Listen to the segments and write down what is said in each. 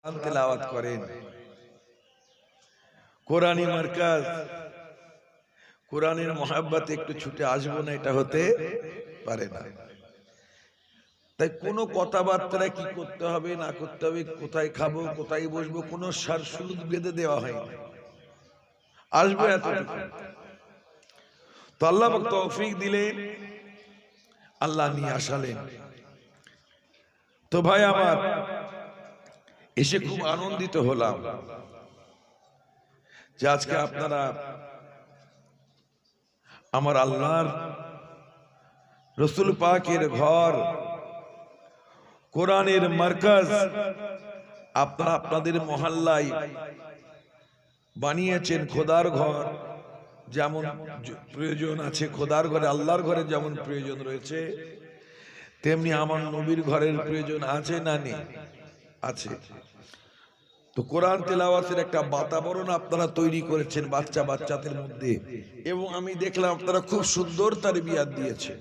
কোরআন তেলাওয়াত করেন, কোরআনী মার্কাজ, কোরআনের মহাব্বতে একটু ছুটে আসবো না, এটা হতে পারে না। তাই কোনো কথাবার্তা কি করতে হবে না করতে হবে, কোথায় খাবো কোথায় বসবো, কোনো সার সুদ বেঁধে দেওয়া হয়নি। আসবো এতটুকু। তো আল্লাহ তৌফিক দিলেন, আল্লাহ নিয়ে আসালেন। তো ভাই আমার এসে খুব আনন্দিত হলাম যে আজকে আপনারা আমার আল্লাহর রসুল পাকের ঘর, কোরআনের মার্কাজ আপনারা আপনাদের মহল্লায় বানিয়েছেন। খোদার ঘর যেমন প্রয়োজন আছে, খোদার ঘরে আল্লাহর ঘরে যেমন প্রয়োজন রয়েছে, তেমনি আমার নবীর ঘরের প্রয়োজন আছে না নেই? আছে। তো কোরআন তেলাওয়াতের একটা বাতাবরণ আপনারা তৈরি করেছেন বাচ্চাদের মধ্যে, এবং আমি দেখলাম আপনারা খুব সুন্দর তারবিয়াত দিয়েছেন।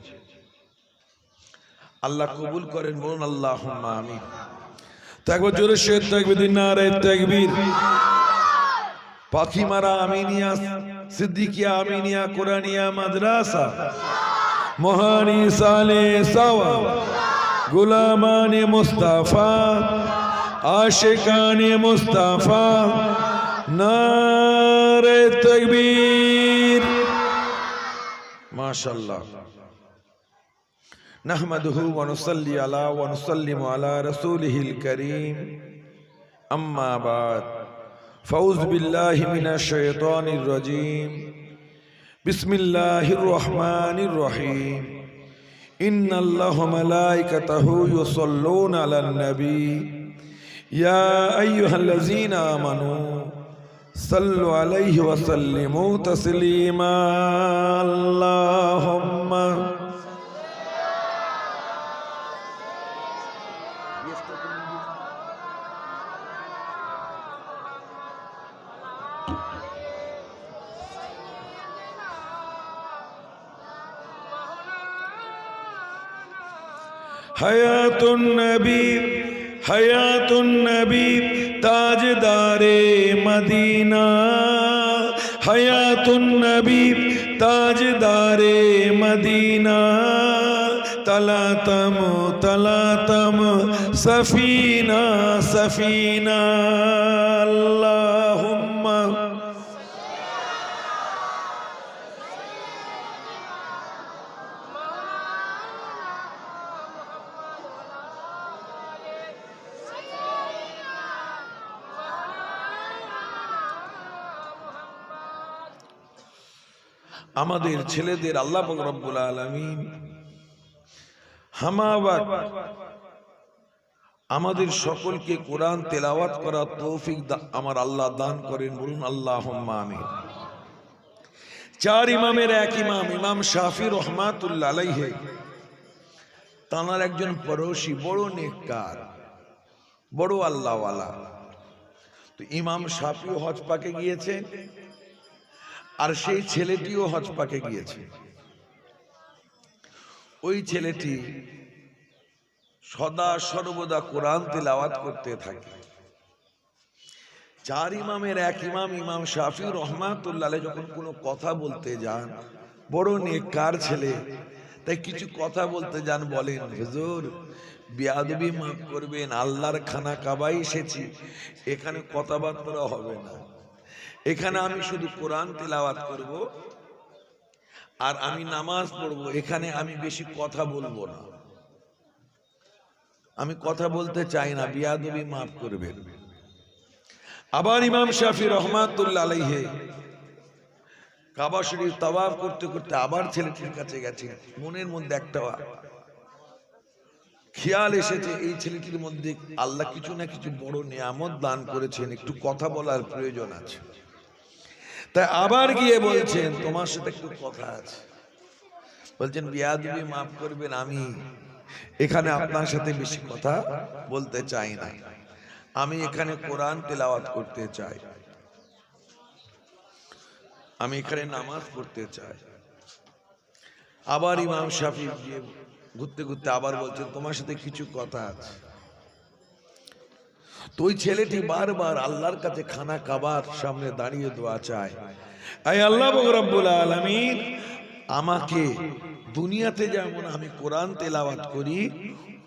আল্লাহ কবুল করেন, বলুন আল্লাহুম্মা আমিন। তো একবার জোরে শহীদ তাকবীর, নারে তাকবীর। পাখিমারা আমিনিয়া সিদ্দিকিয়া আমিনিয়া কোরআনিয়া মাদ্রাসা মহানি সালে সাওয়া গুলামানে মুস্তাফা আশিকানে মুস্তাফা, নারে তাকবীর। মাশাআল্লাহ। নাহমাদুহু ওয়া নুসাল্লি আলা ওয়া নুসাল্লিমু আলা রাসূলিহিল কারীম, আম্মা বাদ। ফাউযু বিল্লাহি মিনাশ শাইতানির রাজীম। বিসমিল্লাহির রহমানির রহিম। ইন্নাল্লাহা ওয়া মালাইকাতাহু ইউসাল্লুনা আলান নবী ইয়া আইয়ুহাল্লাযীনা আমানু সাল্লু আলাইহি ওয়া সাল্লিমু তাসলিমা। আল্লাহুম্মা হায়াতুন নবী, হায়াতুন নবী তাজদারে মদিনা, হায়াতুন নবী তাজদারে মদিনা, তলাতম তলাতম সফিনা সফিনা। আল্লাহুম্মা আমাদের ছেলেদের আল্লাহ পাক রব্বুল আলামিন হামাবাদ আমাদের সকলকে কোরআন তেলাওয়াত করার তৌফিক আমার আল্লাহ দান করেন, বলুন আল্লাহুম্মা আমিন। চার ইমামের এক ইমাম, ইমাম শাফি রহমাতুল্লাহ আলাইহি, তাঁর একজন পড়োশী বড় নেককার, বড় আল্লাহওয়ালা। তো ইমাম শাফিও হজ পাকে গিয়েছেন, আর সেই ছেলেটিও হজ পাকে গিয়েছে। ওই ছেলেটি সদা সর্বদা কোরআন তেলাওয়াত করতে থাকে। চার ইমামের এক ইমাম, ইমাম শাফি রহমাতুল্লাহ আলাইহি যখন কোনো কথা বলতে যান, বড় নেককার ছেলে, তাই কিছু কথা বলতে যান, বলেন হুজুর বেয়াদবি মাফ করবেন, আল্লাহর খানা কাবায় এসেছি, এখানে কথাবার্তা হবে না, এখানে আমি শুধু কোরআন তেলাওয়াত করব আর আমি নামাজ পড়বো, এখানে আমি বেশি কথা বলবো না, আমি কথা বলতে চাই না, বিয়াদবি মাফ করবেন। আবার ইমাম শাফি রহমাতুল্লাহ আলাইহি কাবা শরীফ তাওয়াফ করতে করতে আবার ছেলেটির কাছে গেছেন। মনের মধ্যে একটা খেয়াল এসেছে, এই ছেলেটির মধ্যে আল্লাহ কিছু না কিছু বড় নিয়ামত দান করেছেন, একটু কথা বলার প্রয়োজন আছে। তাই আবার গিয়ে বলছেন তোমার সাথে একটু কথা আছে। বলছেন বিয়াদবি মাফ করবেন, আমি এখানে আপনার সাথে বেশি কথা বলতে চাই না, আমি এখানে কোরআন তেলাওয়াত করতে চাই, আমি এখানে নামাজ পড়তে চাই। আবার ইমাম শাফি গিয়ে ঘুরতে ঘুরতে আবার বলছেন তোমার সাথে কিছু কথা আছে। তো ওই ছেলেটি বারবার আল্লাহর কাছে খানা কাবার সামনে দাঁড়িয়ে দোয়া চায়, আয় আল্লাহ রব্বুল আলামিন, আমাকে দুনিয়াতে যেমন আমি কোরআন তেলাওয়াত করি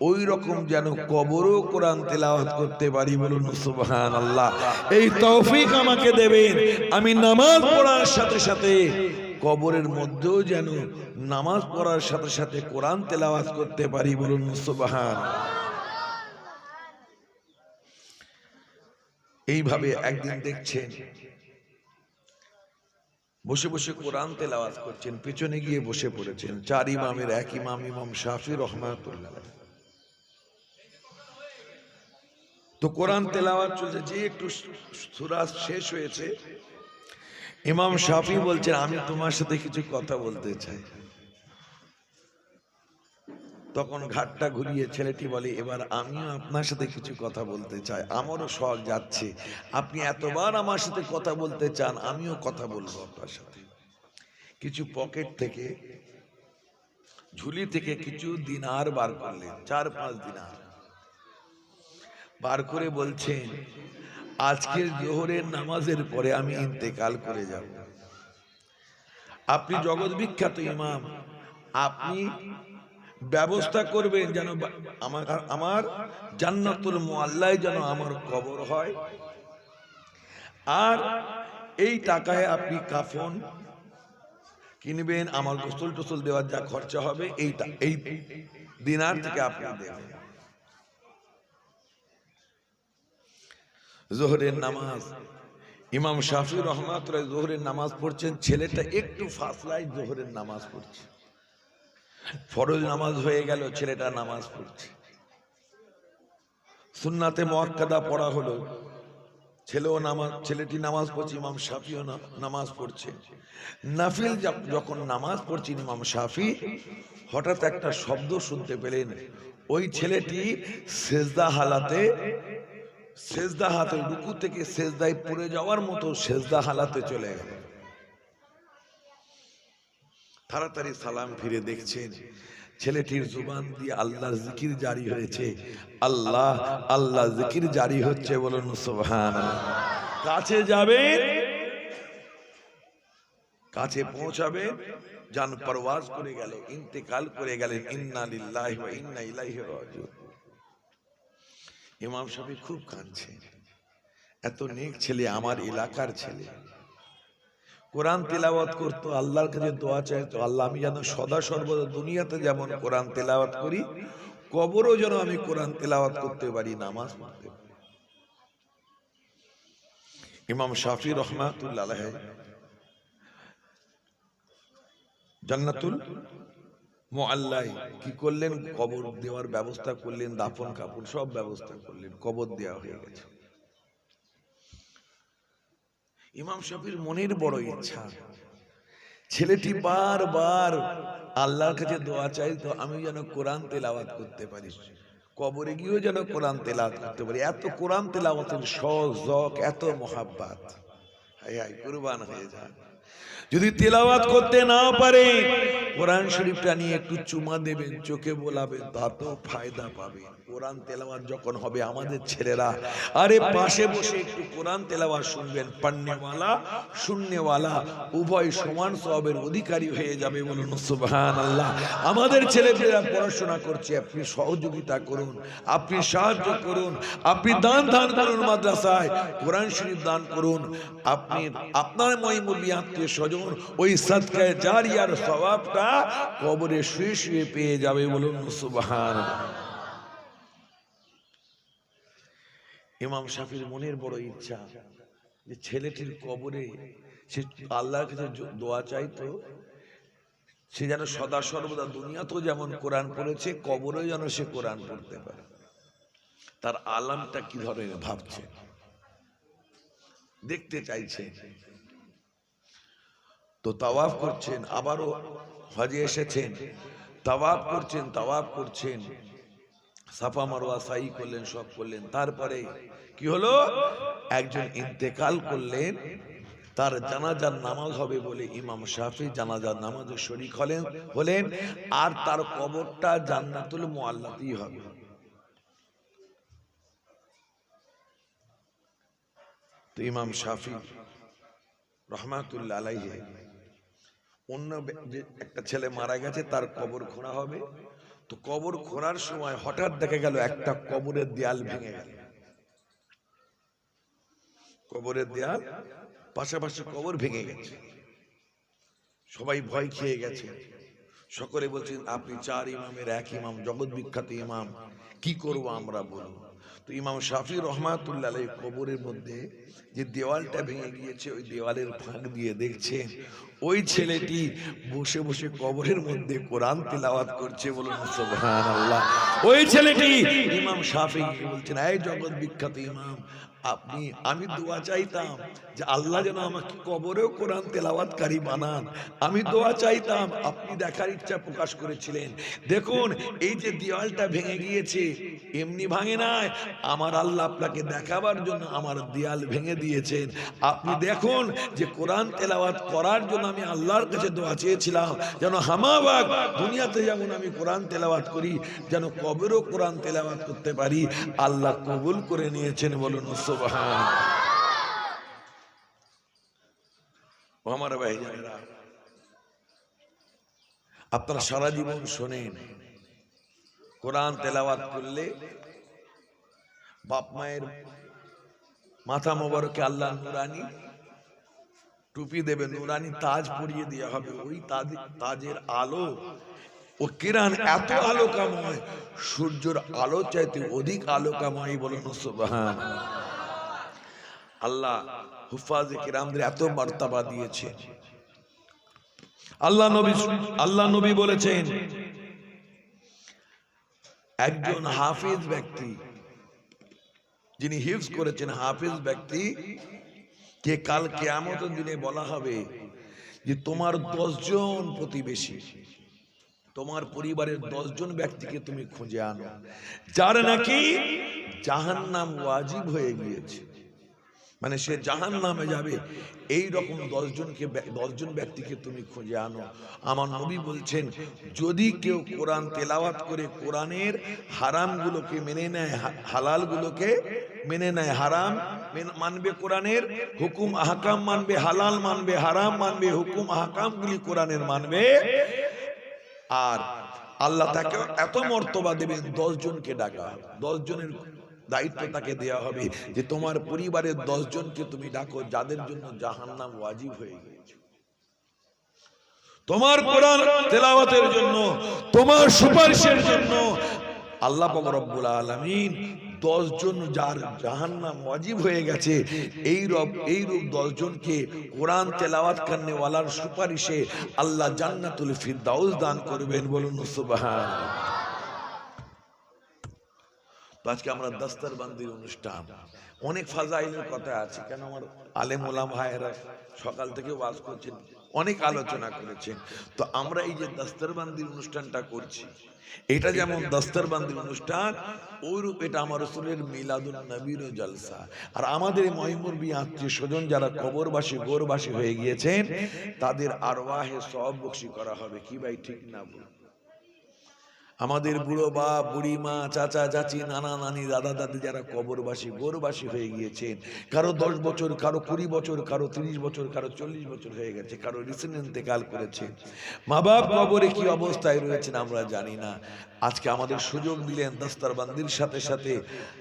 ওই রকম যেন কবরও কোরআন তেলাওয়াত করতে পারি। বলুন সুবহানাল্লাহ। এই তৌফিক আমাকে দেবেন, আমি নামাজ পড়ার সাথে সাথে কবরের মধ্যেও যেন নামাজ পড়ার সাথে সাথে কোরআন তেলাওয়াত করতে পারি। বলুন সুবহানাল্লাহ। এইভাবে একদিন দেখছেন বসে বসে কোরআন তেলাওয়াত করছেন, পিছনে গিয়ে বসে পড়েছেন চার ইমামের এক ইমাম, ইমাম শাফি রহমাতুল্লাহ। তো কোরআন তেলাওয়াত চলছে, যে একটু সূরা শেষ হয়েছে, ইমাম শাফি বলছেন, আমি তোমার সাথে কিছু কথা বলতে চাই। তখন ঘাটটা ঘুরিয়ে ছেলেটি বলে, এবার আমিও আপনার সাথে কিছু কথা বলতে চাই, আমারও শখ যাচ্ছে, আপনি এতবার আমার সাথে কথা বলতে চান, আমিও কথা বলবো আপনার সাথে। কিছু পকেট থেকে, ঝুলি থেকে কিছু দিনার বার করলেন, 4-5 দিনার বার করে বলছেন, আজকের জোহরের নামাজের পরে আমি ইন্তেকাল করে যাব, আপনি জগৎ বিখ্যাত ইমাম, আপনি ব্যবস্থা করবেন যেন আমার জান্নাতুল মুআল্লায় যেন আমার কবর হয়, আর এই টাকায় আপনি কাফন কিনবেন, আমার গোসল টোসল দেওয়ার যা খরচা হবে এই দিনার থেকে আপনি দেবেন। জোহরের নামাজ, ইমাম শাফি রহমাতুল্লাহ জোহরের নামাজ পড়ছেন, ছেলেটা একটু ফাসলায় জোহরের নামাজ পড়ছে, ফরজ নামাজ হয়ে গেল, ছেলেটা নামাজ পড়ছে, সুন্নাতে মুআক্কাদা পড়া হলো, ছেলেটি নামাজ পড়ছে, ইমাম শাফিও নামাজ পড়ছে। নাফিল যখন নামাজ পড়ছেন ইমাম শাফি, হঠাৎ একটা শব্দ শুনতে পেলেন, ওই ছেলেটি সেজদা হাতে রুকু থেকে সেজদায় পড়ে যাওয়ার মতো সেজদা হালাতে চলে গেল। তাড়াতাড়ি সালাম ফিরে দেখছেন ছেলেটির জুবান দিয়ে আল্লাহর জিকির জারি হয়েছে, আল্লাহ আল্লাহ জিকির জারি হচ্ছে। বলুন সুবহানাল্লাহ। কাছে যাবেন, কাছে পৌঁছাবে, জান পরওয়াজ করে গেল, ইন্তেকাল করে গেলেন। ইন্না লিল্লাহি ওয়া ইন্না ইলাইহি রাজিউন। ইমাম শাফি খুব কাঁদছে, এত নেক ছেলে, আমার এলাকার ছেলে, কোরআন তেলাওয়াত করতো, আল্লাহর কাছে দোয়া চাইতো, আল্লাহ আমি যেন সদা সর্বদা দুনিয়াতে যেমন কোরআন তেলাওয়াত করি, কবরও যেন আমি কোরআন তেলাওয়াত করতে পারি, নামাজ পড়তে পারি। ইমাম শাফি রহমাতুল্লাহ আলাইহি জান্নাতুল মুআল্লায় কি করলেন, কবর দেওয়ার ব্যবস্থা করলেন, দাফন কাপড় সব ব্যবস্থা করলেন, কবর দেওয়া হয়ে গেছে। ইমাম শাফির মনের বড় ইচ্ছা, ছেলেটি বারবার আল্লাহর কাছে দোয়া চাইতো, আমি যেন কোরআন তেলাওয়াত করতে পারি, কবরে গিয়েও যেন কোরআন তেলাওয়াত করতে পারি। এত কোরআন তেলাওয়াতের শখ, এত মহাব্বত, হায় হায় কুরবান হয়ে যান। যদি তেলাওয়াত করতে না পারে, কোরআন শরীফটা নিয়ে একটু চুমা দেবেন, চোখে বোলাবেন, তাতেও ফায়দা পাবেন। কোরআন তেলাওয়াত যখন হবে, আমাদের ছেলেরা আরে পাশে বসে একটু কোরআন তেলাওয়াত শুনবেন, পড়নেওয়ালা শুননেওয়ালা উভয় সমান সওয়াবের অধিকারী হয়ে যাবে। বলুন সুবহানাল্লাহ। আমাদের ছেলেমেয়েরা পড়াশোনা করছে, আপনি সহযোগিতা করুন, আপনি সাহায্য করুন, আপনি দান করুন, মাদ্রাসায় কোরআন শরীফ দান করুন, আপনি আপনার মহিমুল্লি আত্মীয় স্বজন ওই সাদকায়ে জারিয়ার সওয়াবটা কবরে শুয়ে শুয়ে পেয়ে যাবে। বলুন সুবহানাল্লাহ। ইমাম শাফির মনের বড় ইচ্ছা যে ছেলেটির কবরে সে আল্লাহর কাছে দোয়া চাইতো, সে যেন সদা সর্বদা দুনিয়াতেও যেমন কোরআন পড়েছে, কবরেও যেন সে কোরআন পড়তে পারে। তার আলামটা কি ধরনের ভাবছে, দেখতে চাইছে। তো তাওয়াফ করছেন, আবারও হজে এসেছেন, তাওয়াফ করছেন, সাফা মারওয়া সাই করলেন, সব করলেন। তারপরে কি হলো, একজন ইন্তেকাল করলেন, তার জানাজার নামাজ হবে বলে ইমাম শাফি জানাজার নামাজে শরীক হলেন, আর তার কবরটা জান্নাতুল মুআল্লাতেই হবে। তো ইমাম শাফি রহমাতুল্লাহ আলাইহি অন্য একটা ছেলে মারা গেছে, তার কবর খোঁড়া হবে। তো কবর খোঁড়ার সময় হঠাৎ দেখা গেল একটা কবরের দেয়াল ভেঙে গেল। কবরের দেয়াল পাশাপাশি কবর ভেঙে গেছে। সবাই ভয় খেয়ে গেছে। সকলে বলছেন আপনি চার ইমামের এক ইমাম, জগৎ বিখ্যাত ইমাম, কি করব আমরা বলুন। তো ইমাম শাফি রহমাতুল্লাহ আলাইহি কবরের মধ্যে যে দেওয়ালটা ভেঙে গিয়েছে, ওই দেওয়ালের ফাঁক দিয়ে দেখছেন ওই ছেলেটি বসে বসে কবরের মধ্যে কোরআন তিলাওয়াত করছে। বলুন সুবহানাল্লাহ। ওই ছেলেটি ইমাম শাফি বলছেন, এই জগৎ বিখ্যাত ইমাম, আমি দোয়া চাইতাম যে আল্লাহ যেন আমাকে কবরেও কোরআন তেলাওয়াতকারী বানান। আমি দোয়া চাইতাম, আপনি দেখার ইচ্ছা প্রকাশ করেছিলেন। দেখুন এই যে দেওয়ালটা ভেঙে গিয়েছে, এমনি ভাঙে নাই, আমার আল্লাহ আপনাকে দেখাবার জন্য আমার দেয়াল ভেঙে দিয়েছেন। আপনি দেখুন যে কোরআন তেলাওয়াত করার জন্য আমি আল্লাহর কাছে দোয়া চেয়েছিলাম, যেন হামাবাগ দুনিয়াতে যেমন আমি কোরআন তেলাওয়াত করি, যেন কবরেও কোরআন তেলাওয়াত করতে পারি। আল্লাহ কবুল করে নিয়েছেন। বলুন সুবহান। ও আমার ভাইজানেরা, আপনারা সারা জীবন শোনেন কোরআন তেলাওয়াত করলে বাপ মায়ের মাথা মোবারকে আল্লাহ নুরানি টুপি দেবে, নুরানি তাজ পরিয়ে দেওয়া হবে। ওই তাজের আলো ও কিরণ এত আলোকাময়, সূর্যের আলো চাইতে অধিক আলোকাময়। বলুন সুবহান। আল্লাহ হুফাজে কিরামদের এত মর্তবা দিয়েছে। আল্লাহ নবী বলেছেন, একজন হাফিজ ব্যক্তি, যিনি হিফজ করেছেন, হাফিজ ব্যক্তি কে কাল কিয়ামতের দিনে বলা হবে যে তোমার 10 জন প্রতিবেশী, তোমার পরিবারের 10 জন ব্যক্তিকে তুমি খুঁজে আনো যার নাকি জাহান্নাম ওয়াজিব হয়ে গিয়েছে, মানে সে জাহান্নামে যাবে। এই রকম 10 জন ব্যক্তিকে তুমি খুঁজে আনো। আমার নবী বলছেন, যদি কেউ কোরআন তেলাওয়াত করে কোরআনের হারামগুলোকে মেনে নেয়, হালালগুলোকে মেনে নেয়, হারাম মানবে, কোরআনের হুকুম আহকাম মানবে, হালাল মানবে, হারাম মানবে, হুকুম আহকামগুলি কোরআনের মানবে, আর আল্লাহ তাকে এত মর্তবা দেবেন, 10 জনকে ডাকা, 10 জনের দায়িত্ব তাকে দেয়া হবে যে তোমার পরিবারের 10 জনকে তুমি ডাকো যাদের জন্য জাহান্নাম ওয়াজিব হয়ে গিয়েছে। তোমার কোরআন তেলাওয়াতের জন্য, তোমার সুপারিশের জন্য আল্লাহ পাক রব্বুল আলামিন 10 জন যার জাহান্নাম ওয়াজিব হয়ে গেছে, এই রূপ 10 জনকে কোরআন তেলাওয়াত করনে ওয়ালার সুপারিশে আল্লাহ জান্নাতুল ফিরদাউস দান করবেন। বলুন সুবহানাল্লাহ। আজকে আমরা দস্তরবন্দির অনুষ্ঠান, অনেক ফাজাইলের কথা আছে, কেন আমার আলেম ওলামা ভাইয়েরা সকাল থেকে ওয়াজ করছেন, অনেক আলোচনা করেছেন। তো আমরা এই যে দস্তরবন্দির অনুষ্ঠানটা করছি, এটা যেমন দস্তরবন্দির অনুষ্ঠান, ওইরূপ এটা আমার রাসূলের মিলাদুন নবীর জলসা। আর আমাদের মহিমুরবি আত্মীয় স্বজন যারা কবরবাসী গোরবাসী হয়ে গিয়েছেন, তাদের আরওয়াহে সওয়াব বখশি করা হবে। কি ভাই ঠিক না বলুন? আমাদের বুড়ো বাপ, বুড়ি মা, চাচা চাচি, নানা নানি, দাদা দাদি যারা কবরবাসী গোরবাসী হয়ে গিয়েছেন, কারো 10 বছর, কারো 20 বছর, কারো 30 বছর, কারো 40 বছর হয়ে গেছে, কারো রিসেন্ট ইন্তেকাল করেছে, মা বাপ কবরে কি অবস্থায় রয়েছেন আমরা জানি না। আজকে আমাদের সুযোগ দিলেন দস্তরবন্দির সাথে সাথে,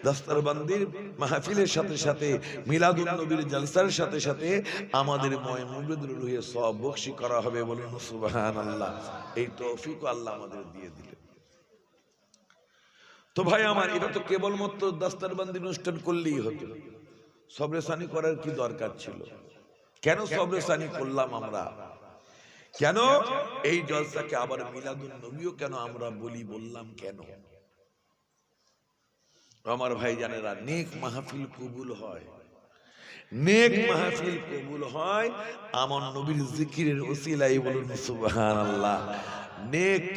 দস্তরবন্দির মাহফিলের সাথে সাথে, মিলাদুন নবীর জলসার সাথে সাথে আমাদের মুমিনদের রুহে সওয়াব বখশি করা হবে। বলুন সুবহানাল্লাহ। এই তৌফিক আল্লাহ আমাদের দিয়ে দিলেন। তো ভাই আমার, এটা তো কেবলমাত্র দস্তরবন্দি অনুষ্ঠান করলেই হতো, সবরেসানি করার কি দরকার ছিল? কেন সবরেসানি করলাম আমরা? কেন এই জলসাকে আবার মিলাদুন নবীও কেন আমরা বললাম কেন? আমার ভাই জানেরা, নেক মাহফিল কবুল হয়, নেক মাহফিল কবুল হয় আমার নবীর জিকিরের ওসিলায়। বলুন সুবহানাল্লাহ। নেক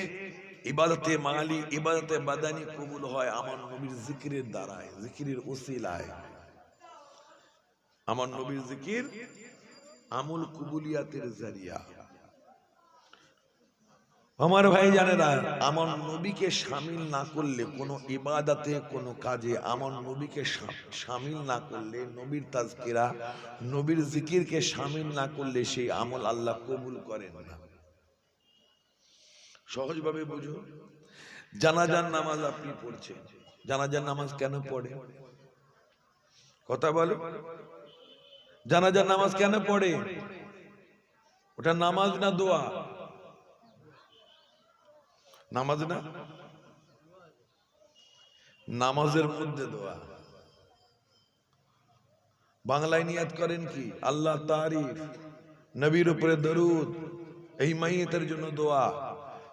ইবাদতে মালি, ইবাদতে বাদানি কবুল হয় আমার নবীর জিকিরের দ্বারায়, জিকিরের ওসিলায়। আমার নবীর জিকির আমল কবুলিয়াতের জারিয়া। আমার ভাই জানেরা, আমার নবীকে শামিল না করলে কোনো ইবাদতে, কোনো কাজে আমার নবীকে শামিল না করলে, নবীর তাজকিরা, নবীর জিকিরকে শামিল না করলে সেই আমল আল্লাহ কবুল করেন না। সহজভাবে বুঝুন, জানাজার নামাজ আপনি পড়ছেন, জানাজার নামাজ কেন পড়ে? কথা বলো, জানাজার নামাজ কেন পড়ে? ওটা নামাজ না দোয়া? নামাজ না, নামাজের মধ্যে দোয়া। বাংলায় নিয়াত করেন কি? আল্লাহ তারিফ, নবীর উপরে দরুদ, এই মাইয়িতের জন্য দোয়া,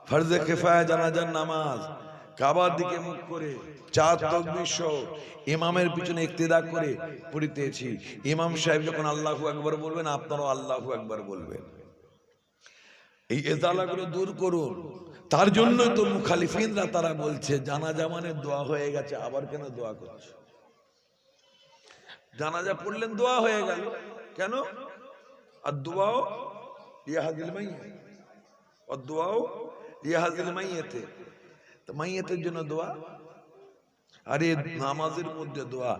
ফরজে কিফায়া জানাজার নামাজ, কাবার দিকে মুখ করে 4 তাকবীর সহ ইমামের পিছনে ইক্তেদা করে পড়িতেছি। ইমাম সাহেব যখন আল্লাহু আকবার বলবেন, আপনারাও আল্লাহু আকবার বলবেন। এই এজালাগুলো দূর করুন। তার জন্যই তো মুখালিফিনরা তারা বলছে জানাজা মানে দোয়া হয়ে গেছে, আবার কেন দোয়া করছে? জানাজা পড়লেন দোয়া হয়ে গেল, কেন? আর দোয়াও ইয়াহাদিল মাইয়িত, আর দোয়াও ইয়াহাদিল মাইয়িত, তো মাইয়িতের জন্য দোয়া। আর এই নামাজের মধ্যে দোয়া,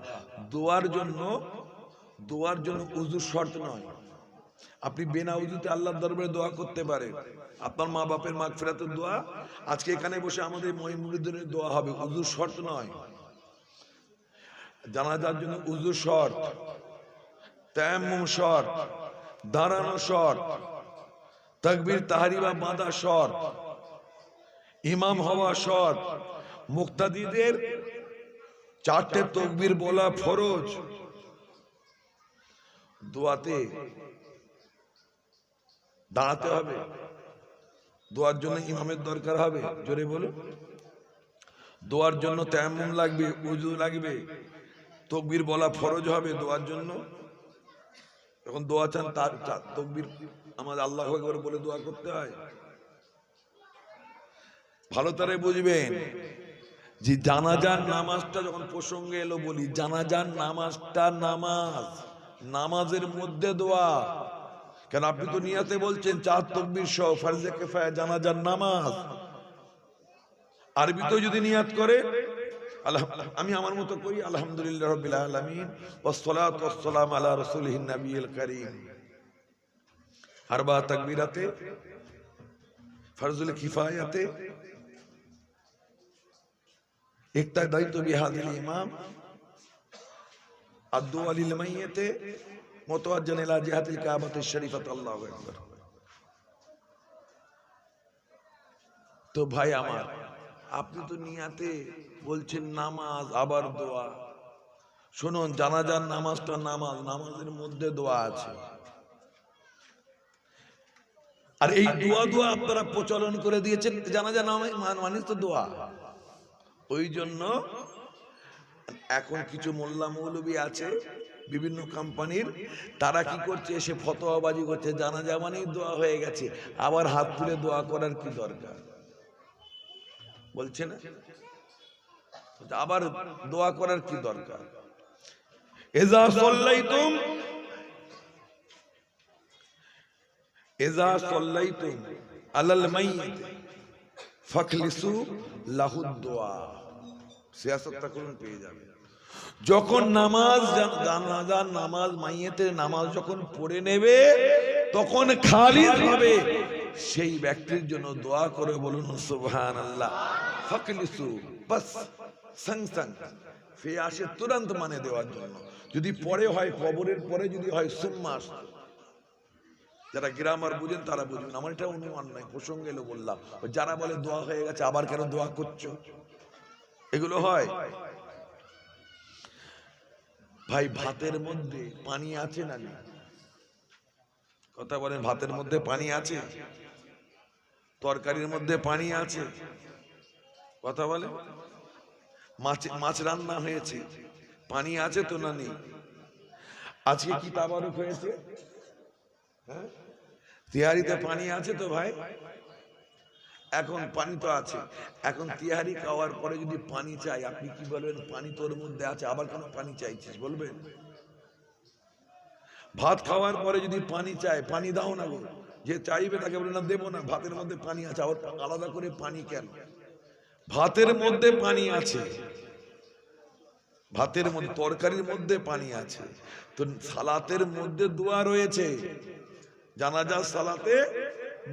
দোয়ার জন্য উযু শর্ত নয়। আপনি বিনা উযুতে আল্লাহর দরবারে দোয়া করতে পারেন। আপনার মা বাপের মাগফিরাতের দোয়া আজকে এখানে বসে আমাদের মুরিদের দোয়া হবে, উযু শর্ত নয়। জানাজার জন্য উযু শর্ত, তায়াম্মুম শর্ত, দাঁড়ানো শর্ত, তাকবীর তাহরিমা বাঁধা শর্ত, ইমাম হওয়া শর্ত, মুক্তাদিদের 4টে তাকবীর বলা ফরজ। দোয়াতে দাঁড়াতে হবে, দোয়ার জন্য ইমামের দরকার হবে, জোরে বলো। দোয়ার জন্য তায়াম্মুম লাগবে, উযু লাগবে, তাকবীর বলা ফরজ হবে দোয়ার জন্য। যখন দোয়া চান তার তাকবীর আমাদের আল্লাহু আকবার বলে দোয়া করতে হয়। ভালো করে বুঝবেন যে জানাজার নামাজটা যখন প্রসঙ্গে এলো বলি, জানাজার নামাজটা নামাজের মধ্যে দোয়া। কেন? আপনি তো নিয়াতে বলছেন 4 তাকবীর সহ ফরজে কিফায়া জানাজার নামাজ। আরবিতেও যদি নিয়াত করে, আমি আমার মতো করি, আলহামদুলিল্লাহ রাব্বিল আলামিন ওয়াসসালাতু ওয়াসসালামু আলা রাসূলিহিন নাবিয়িল কারীম, আরবা তাকবীরাতে, ফরজুল কিফায়াতে, ইক্তাদাইতু বিহাদিল ইমাম, আদদুআ লিল মাইয়িতে, মুতাওয়াজ্জিহান ইলা জিহাতিল কাবাতিশ শরীফাত, আল্লাহু আকবার। তো ভাই আমার, আপনি তো নিয়াতে বলছেন নামাজ আবার দোয়া। শুনুন, জানাজার নামাজটা নামাজের মধ্যে দোয়া আছে। আর এই দোয়া আপনারা প্রচলন করে দিয়েছেন, জানাজা নামাজ মানে তো দোয়া। ওই জন্য এখন কিছু মোল্লা মৌলবী আছে বিভিন্ন কোম্পানির, তারা কি করছে, এসে ফতোয়াবাজি করছে, জানাজা মানেই দোয়া হয়ে গেছে, আবার হাত তুলে দোয়া করার কি দরকার বলছে না? আবার দোয়া করার কি দরকার? ইযা সাল্লাইতুম আলাল মাইয়িত ফাখলিসু লাহুদ দোয়া। সিয়াসতটা করুন, পেয়ে যাবেন। যখন জানাজার নামাজ, মাইয়িতের নামাজ যখন পড়ে নেবে, তখন খালিদ হবে সেই ব্যক্তির জন্য দোয়া করে বলুন সুবহানাল্লাহ। ফাখলিসু, বাস সং ফে আসে তুরন্ত মানে দেওয়ার জন্য। যদি পরে হয়, কবরের পরে যদি হয় সুম্মাস, যারা গ্রামার বুঝেন তারা বুঝবেন, আমার এটা অনুমান নাই, প্রসঙ্গে এলো বললাম। যারা বলে দোয়া হয়ে গেছে আবার কেন দোয়া করছো, এগুলো হয়। ভাই, ভাতের মধ্যে পানি আছে না নেই? কথা বলেন, ভাতের মধ্যে পানি আছে? তরকারির মধ্যে পানি আছে? কথা বলে। মাছ রান্না হয়েছে, পানি আছে তো না নেই? আজকে কি তাবারুক হয়েছে? হ্যাঁ, তিহারিতে পানি আছে তো ভাই? এখন পানি তো আছে, এখন তিহারি খাওয়ার পরে যদি পানি চাই, আপনি কি বলবেন? পানি তোর মধ্যে আছে, আবার কেন পানি চাইছিস বলবেন? ভাত খাওয়ার পরে যদি পানি চাই, পানি দাও না গো, যে চাইবে তাকে বলে না দেবো না, ভাতের মধ্যে পানি আছে। আবার আলাদা করে পানি কেন? ভাতের মধ্যে পানি আছে, ভাতের মধ্যে তরকারির মধ্যে পানি আছে, তো সালাতের মধ্যে দোয়া রয়েছে, জানাজার সালাতে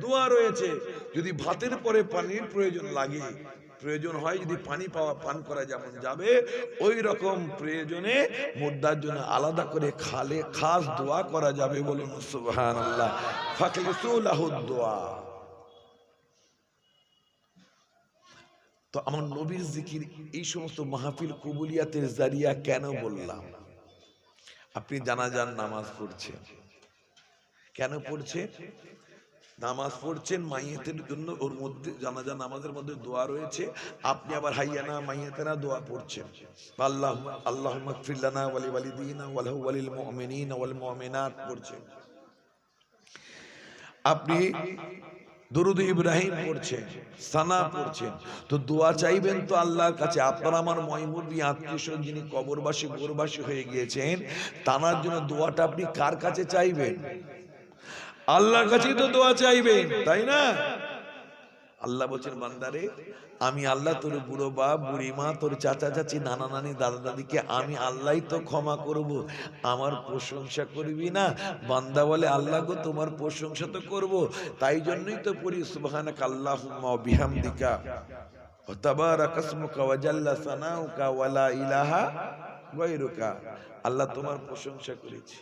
দোয়া রয়েছে। যদি ভাতের পরে পানির প্রয়োজন লাগে, প্রয়োজন হয়, যদি পানি পান করা যেমন যাবে, ওই রকম প্রয়োজনে মুর্দার জন্য আলাদা করে খাস দোয়া করা যাবে। বলুন সুবহানাল্লাহ। ফাখলিসু লাহু দোয়া। তো আমার নবীর জিকির এই সমস্ত মাহফিল কবুলিয়াতের জারিয়া কেন বললাম? আপনি জানাজার নামাজ পড়ছেন, কেন পড়ছেন? নামাজ পড়ছেন মাইয়াতের জন্য, ওর মধ্যে জানাজা নামাজের মধ্যে দোয়া রয়েছে। আপনি আবার হাইয়ানা মাইয়াতেনা দোয়া পড়ছেন, আল্লাহ আল্লাহুম্মা মাগফির লানা ওয়া লিওয়ালিদিনা ওয়া লাহু ওয়া লিল মুমিনিনা ওয়াল মুমিনাত পড়ছেন। আপনি দরুদ ইব্রাহিম পড়ছেন, সানা পড়ছেন, তো দোয়া চাইবেন তো আল্লাহর কাছে। আপনার আমার ময়মুরবি আত্মীয় যিনি কবরবাসী গোরবাসী হয়ে গিয়েছেন, তানার জন্য দোয়াটা আপনি কার কাছে চাইবেন? আল্লাহর কাছেই তো দোয়া চাইবেন, তাই না? আল্লাহ বলছেন, বান্দারে আমি আল্লাহ তোর বুড়ো বাপ বুড়ি মা, তোর চাচা চাচি নানা নানি দাদা দাদিকে আমি আল্লাহই তো ক্ষমা করব, আমার প্রশংসা করবি না? বান্দা বলে, আল্লাহ গো তোমার প্রশংসা তো করব, তাই জন্যই তো পড়ি সুবহানাকা আল্লাহুম্মা ওয়া বিহামদিকা ওয়া তাবারাকা ইসমুকা ওয়া জাল্লা সানাউকা ওয়া লা ইলাহা গায়রুকা। আল্লাহ তোমার প্রশংসা করেছি।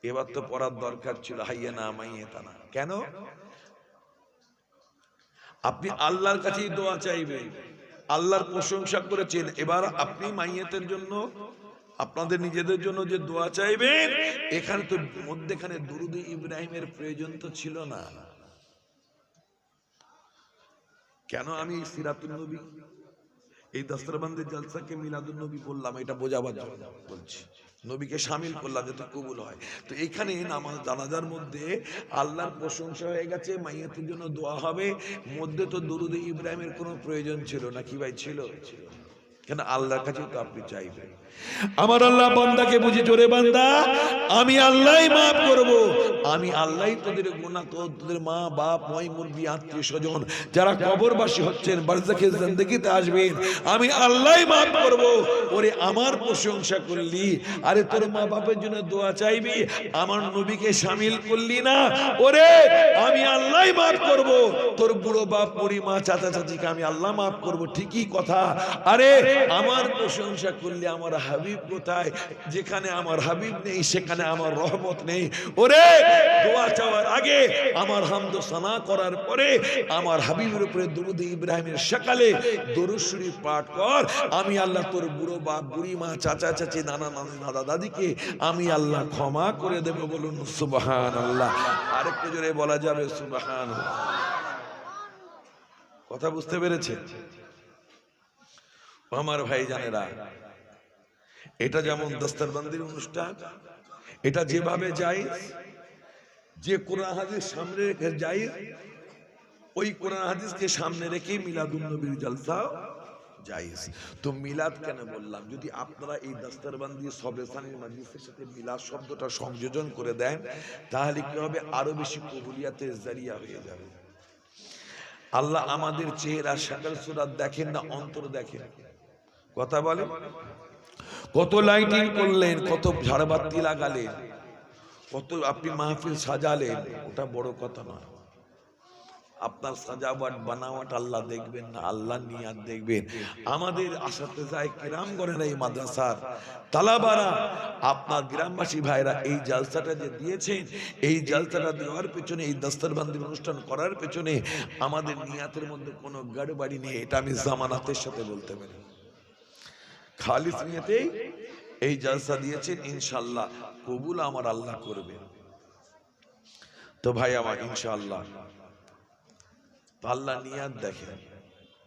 এবার তো পড়ার দরকার ছিল হাইয়ানা মাইয়াতানা। কেন? আপনি আল্লাহর কাছেই দোয়া চাইবেন, আল্লাহর প্রশংসা করেছেন। এবার আপনি মাইয়াতের জন্য, আপনাদের নিজেদের জন্য যে দোয়া চাইবেন, এখানে তো মধ্যেখানে দুরুদ ইব্রাহিমের প্রয়োজন তো ছিল না। কেন আমি সিরাতুন নবী, এই দস্তরবন্দের জলসাকে মিলাদুন নবী বললাম? এটা বোঝাবার জন্য বলছি, নবীকে শামিল করলাম যাতে কবুল হয়। তো এখানে নামাজ জানাজার মধ্যে আল্লাহর প্রশংসা হয়ে গেছে, মাইয়াতের জন্য দোয়া হবে, মধ্যে তো দুরুদ ইব্রাহিমের কোনো প্রয়োজন ছিল না। কি ভাই ছিল? কেন? আল্লাহর কাছে তো আপনি চাইবেন। আমার আল্লাহ বান্দাকে বুঝি, জোরে বান্দা আমি আল্লাহই মাফ করব, আমি আল্লাহই তোদের গুনাহ, তোদের মা বাপ ময় মুরবি আত্মীয় স্বজন যারা কবরবাসী হচ্ছেন, বারজাখে জিন্দেগিতে আসবেন, আমি আল্লাহই মাফ করব। ওরে আমার প্রশংসা করলি, আরে তোর মা বাপের জন্য দোয়া চাইবি, আমার নবীকে শামিল করলি না, ওরে আমি আল্লাহই মাফ করব। তোর বুড়ো বাপ বুড়ি মা চাচা চাচিকে আমি আল্লাহ মাফ করব, ঠিকই কথা। আরে আমার প্রশংসা করলে আমার হাবিব কোথায়? যেখানে আমার হাবিব নেই সেখানে আমার রহমত নেই। ওরে দোয়া চাওয়ার আগে, আমার হামদ সানা করার পরে আমার হাবিবের উপরে দরুদ ইব্রাহিমের সকালে দরুদ শরীফ পাঠ কর। আমি আল্লাহ তোর বুড়ো বাপ বুড়ি মা চাচা চাচি নানা নানি দাদা দাদিকে আমি আল্লাহ ক্ষমা করে দেব। বলুন সুবহানাল্লাহ। আরেকটু জোরে বলা যাবে সুবহানাল্লাহ। কথা বুঝতে পেরেছে আমার ভাই জানেরা? এটা যেমন দস্তরবন্দির অনুষ্ঠান, এটা যেভাবে যাই, যে কোরআন হাদিস সামনে রেখে যাই, ওই কোরআন হাদিসকে সামনে রেখে মিলাদুন নবীর জলসা জায়েজ। তো মিলাদ কেন বললাম? যদি আপনারা এই দস্তরবন্দি সবেসানির মাজলিসের সাথে মিলাদ শব্দটা সংযোজন করে দেন, তাহলে কি হবে? আরো বেশি কবুলিয়াতের জারিয়া হয়ে যাবে। আল্লাহ আমাদের চেহারা শাকল সুরাত দেখেন না, অন্তর দেখেন। কথা বলে, কত লাইটিং করলেন, কত ঝাড়বাতি লাগালেন, কত আপনি মাহফিল সাজালেন, ওটা বড় কথা নয়। আপনার সাজাওয়াট বানাওয়াট আল্লাহ দেখবেন না, আল্লাহ নিয়াত দেখবেন। আমাদের আসাতেজায়ে কিরামগণের এই মাদ্রাসার তালাবারা, আপনার গ্রামবাসী ভাইরা এই জালসাটা যে দিয়েছেন, এই জালসাটা দেওয়ার পেছনে, এই দস্তরবন্দির অনুষ্ঠান করার পেছনে আমাদের নিয়াতের মধ্যে কোনো গড়বাড়ি নেই। এটা আমি জামানাতের সাথে বলতে পারি। খালিস নিয়তেই এই জলসা দিয়েছেন, ইনশাআল্লাহ কবুল আমার আল্লাহ করবে। তো ভাই আমার ইনশাআল্লাহ আল্লাহ নিয়াত দেখেন।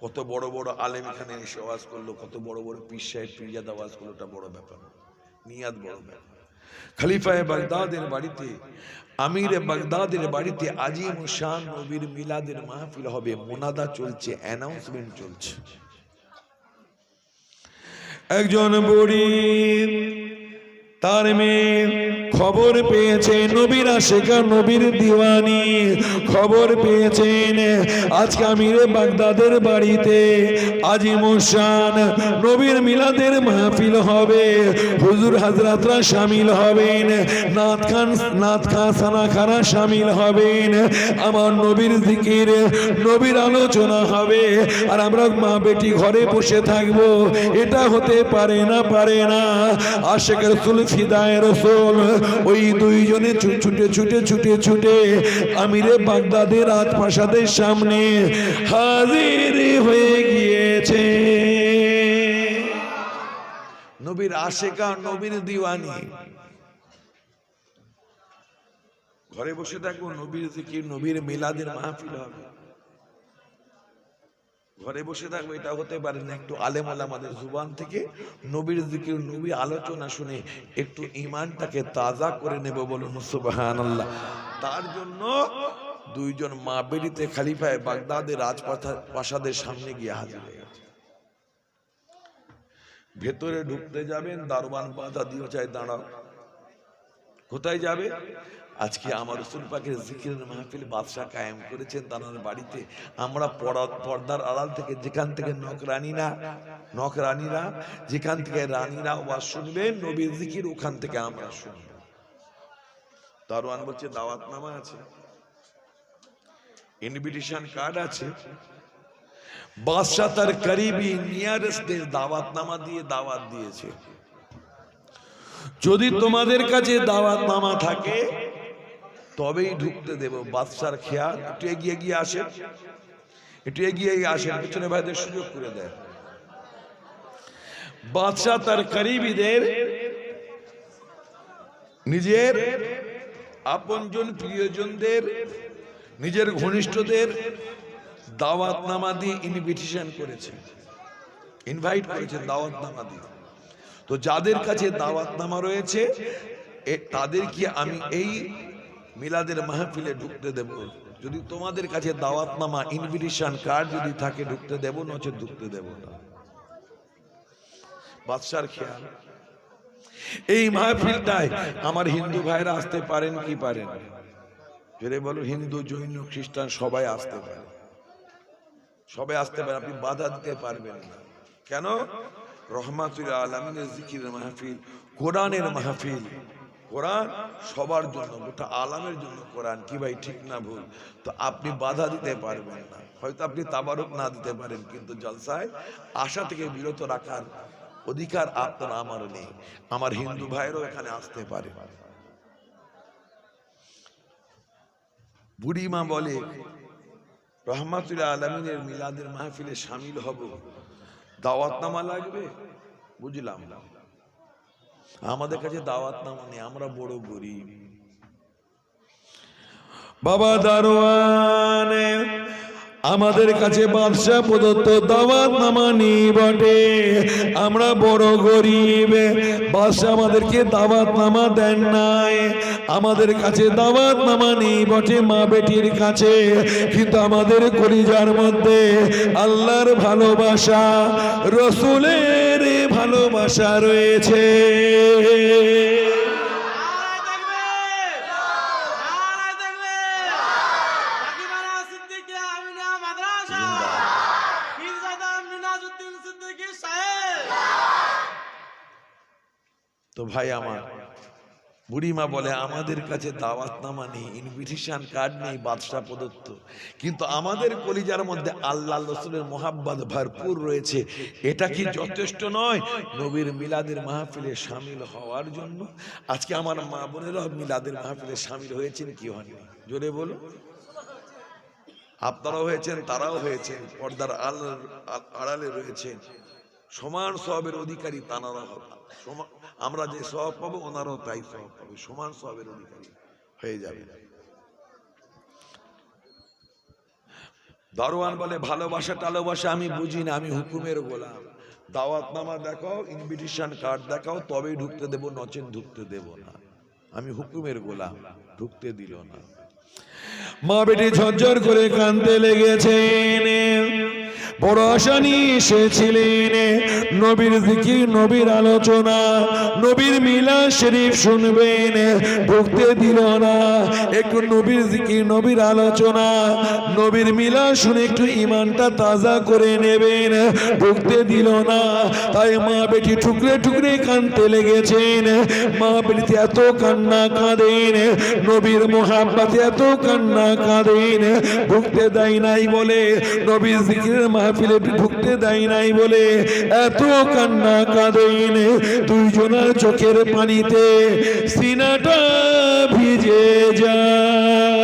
কত বড় বড় আলেম এখানে এসে ওয়াজ করলো, কত বড় বড় পীর সাহেব পীরজাদা ওয়াজ করলো, এটা বড় ব্যাপার, নিয়াত বড় ব্যাপার। খলিফায়ে বাগদাদের বাড়িতে, আমিরে বাগদাদের বাড়িতে আজিম শান নবীর মিলাদের মাহফিল হবে, মুনাদা চলছে, অ্যানাউন্সমেন্ট চলছে। একজন বুড়ি, তার মেয়ে খবর পেয়েছে নবীর আশিকা নবীর দিওয়ানি খবর পেয়েছেন আজকে আমিরে বাগদাদের বাড়িতে আজিমুশান নবীর মিলাদের মাহফিল হবে। হুজুর হাজরাতরা শামিল হবেন, নাত খান সানা খানা শামিল হবেন। আমার নবীর জিকির নবীর আলোচনা হবে, আর আমরা মা বেটি ঘরে বসে থাকবো। এটা হতে পারে না, পারে না। আশিক রাসূল ফিদায়ে রাসূল ওই দুইজনে ছুটে আমিরে বাগদাদের রাজপ্রাসাদের সামনে হাজির হয়ে গিয়েছে। নবীর আশিকা নবীর দিওয়ানি ঘরে বসে থাকবো, নবীর জিকির নবীর মিলাদের মাহফিল হবে, ঘরে বসে থাকবো। এটা হতে পারে না। একটু আলেম ওলামাদের জুবান থেকে নবীর জিকির নবী আলোচনা শুনে একটু ঈমানটাকে তাজা করে নেব, বলুন সুবহানাল্লাহ। তার জন্য দুইজন মা বেরিতে খলিফায়ে বাগদাদের রাজপ্রাসাদের সামনে গিয়ে হাজির হয়ে গেছে। ভেতরে ঢুকতে যাবেন, দারোয়ান বাধা দিয়ে চাই দাঁড়াও। কোথায় যাবে? আজকে আমার রাসূল পাকের জিকিরের মাহফিল বাদশাহ কায়েম করেছেন তার বাড়িতে। আমরা পর্দার আড়াল থেকে যেখান থেকে নকরানীরা যেখান থেকে রানীরা ওয়াজ শুনবেন নবীর জিকির, ওখান থেকে আমরা শুনব। দারোয়ান বলছে দাওয়াতনামা আছে, ইনভিটেশন কার্ড আছে। বাদশাহ তার করিবি নিয়ারেস্টদের দাওয়াতনামা দিয়ে দাওয়াত দিয়েছে। যদি তোমাদের কাছে দাওয়াতনামা থাকে তবেই ঢুকতে দেব। বাদশার খেয়াল। একটু এগিয়ে গিয়ে আসেন, একটু এগিয়ে আসেন, পিছনে ভাইদের সুযোগ করে দেন। বাদশাহ তার করিবিদের, নিজের আপনজন প্রিয়জনদের, নিজের ঘনিষ্ঠদের দাওয়াতনামা দিয়ে ইনভিটেশন করেছে, ইনভাইট করেছে দাওয়াতনামা দিয়ে। তো যাদের কাছে দাওয়াতনামা রয়েছে তাদেরকে আমি এই মিলাদের মাহফিলে ঢুকতে দেব। যদি তোমাদের কাছে দাওয়াতনামা ইনভিটেশন কার্ড যদি থাকে ঢুকতে দেব, নচেত ঢুকতে দেব না। বাদশার খেয়াল। এই মাহফিলটায় আমার হিন্দু ভাইরা আসতে পারেন কি পারেন? জোরে বলো। হিন্দু, জৈন, খ্রিস্টান সবাই আসতে পারে, সবাই আসতে পারে। আপনি বাধা দিতে পারবেন না। কেন? রহমাতুল আলামিনের জিকিরের মাহফিল, কোরআনের মাহফিল। কোরআন সবার জন্য, গোটা আলামের জন্য কোরআন। কি ভাই, ঠিক না ভুল? তো আপনি বাধা দিতে পারবেন না। হয়তো আপনি তাবারুক না দিতে পারেন, কিন্তু জলসায় আশা থেকে বিরত রাখার অধিকার আপনার আমার নেই। আমার হিন্দু ভাইয়েরও এখানে আসতে পারে। বুড়িমা বলে রহমাতুল আলামিনের মিলাদের মাহফিলে শামিল হব, দাওয়াতনামা লাগবে। বুঝলাম না, আমাদের কাছে দাওয়াতনামা নেই, আমরা বড় গরিব। বাবা দারোয়ান, আমাদের কাছে বাদশাহ প্রদত্ত দাওয়াতনামা নেই বটে, আমরা বড় গরিব। বাদশাহ আমাদেরকে দাওয়াতনামা দেন নাই, আমাদের কাছে দাওয়াতনামা নেই বটে মা বেটির কাছে, কিন্তু আমাদের কলিজার মধ্যে আল্লাহর ভালোবাসা, রসুলের ভালোবাসা রয়েছে। তো ভাই আমার, বুড়িমা বলে আমাদের কাছে দাওয়াতনামা নেই, ইনভিটেশন কার্ড নেই বাদশাহ প্রদত্ত, কিন্তু আমাদের কলিজার মধ্যে আল্লাহ রাসূলের মোহাব্বত ভরপুর রয়েছে। এটা কি যথেষ্ট নয় নবীর মিলাদের মাহফিলে শামিল হওয়ার জন্য? আজকে আমার মা বোনেরা মিলাদের মাহফিলে শামিল হয়েছেন কি হয়নি? জোরে বলো। আপনারাও হয়েছেন, তারাও হয়েছেন, পর্দার আড়ালে রয়েছেন। সমান সওয়াবের অধিকারী তানারা হবে। আমরা যে সওয়াব পাবো ওনারাও তাই সওয়াব পাবে, সমান সওয়াবের অধিকারী হয়ে যাবে। দারোয়ান বলে ভালোবাসা টালোবাসা আমি বুঝি না, আমি হুকুমের গোলাম। দাওয়াতনামা দেখাও, ইনভিটেশন কার্ড দেখাও, তবেই ঢুকতে দেব, নচেত ঢুকতে দেব না। আমি হুকুমের গোলাম, ঢুকতে দিল না। মা বেটি ঝরঝর করে কাঁদতে লেগেছেন। বড় আশা নিয়ে এসেছিলেন নবীর জিকির, নবীর আলোচনা, নবীর মিলাদ শরীফ শুনবেন, ঢুকতে দিল না। একটু নবীর জিকির, নবীর আলোচনা, নবীর মিলাদ শুনে একটু ইমানটা তাজা করে নেবেন, ঢুকতে দিল না। তাই মা বেটি টুকরে টুকরে কাঁদতে লেগেছেন। মা বেটিতে এত কান্না কাঁদেন, নবীর মোহাব্বতে এত কান্না কাঁদেন, ঢুকতে দেয় নাই বলে, নবীর জিকিরের মাহফিলে ঢুকতে দেয় নাই বলে এত কান্না কাঁদেন। দুইজনের চোখের পানিতে সিনাটা ভিজে যায়,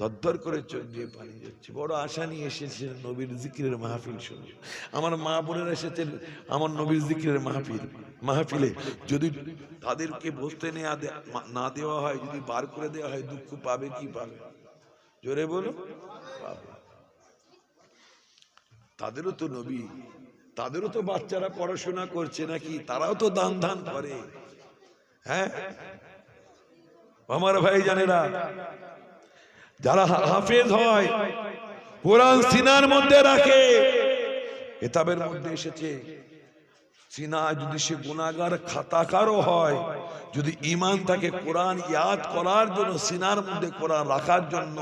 দরদর করে চোখ দিয়ে পানি যাচ্ছে। বড় আশা নিয়ে এসেছিলেন নবীর জিকিরের মাহফিল শুনে। আমার মা বোনেরা এসেছেন আমার নবীর জিকিরের মাহফিলে। যদি তাদেরকে বসতে না দেওয়া হয়, যদি বার করে দেওয়া হয়, দুঃখ পাবে কি পাবে? জোরে বলো, পাবে। তাদেরও তো নবী, তাদেরও তো বাচ্চারা পড়াশোনা করছে নাকি, তারাও তো দান ধান করে। হ্যাঁ আমার ভাই জানেরা, যারা হাফেজ হয়, কোরআন সিনার মধ্যে রাখে, কিতাবের মধ্যে এসেছে সিনা যদি সে গুনাহগার খাতাকারও হয়, যদি ঈমান তাকে কোরআন ইয়াদ করার জন্য, সিনার মধ্যে কোরআন রাখার জন্য,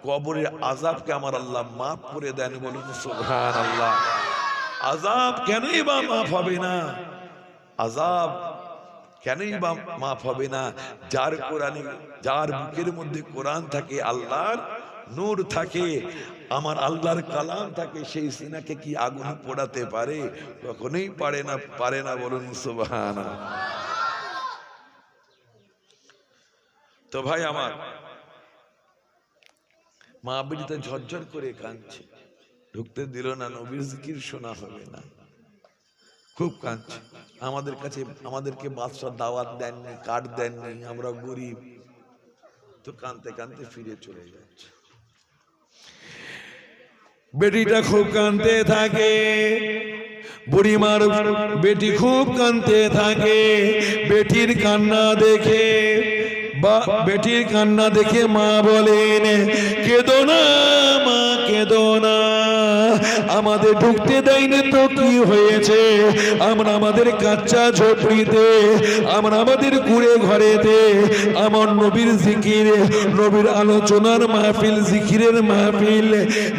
কবরের আযাবকে আমার আল্লাহ মাফ করে দেন। বলুন সুবহানাল্লাহ। আযাব কেনই বা মাফ হবে না? আযাব কেনই বা মাফ হবে না? যার কোরআনে, যার বুকের মধ্যে কোরআন থাকে, আল্লাহর নূর থাকে, আমার আল্লাহর কালাম থাকে, সেই সিনাকে কি আগুন পোড়াতে পারে? কখনোই পারে না। বলুন সুবহানাল্লাহ। তো ভাই আমার, মা বেটিতে ঝরঝর করে কাঁদছে, ঢুকতে দিল না, নবীর জিকির শোনা হবে না, খুব কাঁদছে। আমাদেরকে বাদশাহ দাওয়াত দেননি, কার্ড দেননি, আমরা গরিব। তো কাঁদতে কাঁদতে ফিরে চলে যাচ্ছে। বেটিটা খুব কাঁদতে থাকে, বুড়িমার বেটি খুব কাঁদতে থাকে। বেটির কান্না দেখে বেটির কান্না দেখে মা বলেন, কেঁদো না মা, কেঁদো না, আমাদের ঢুকতে দেয়নি তো কি হয়েছে? আমরা আমাদের কাচ্চা ঝোপড়িতে, আমরা আমাদের কুড়ে ঘরেতে আমার নবীর জিকির, নবীর আলোচনার মাহফিল, জিকিরের মাহফিল,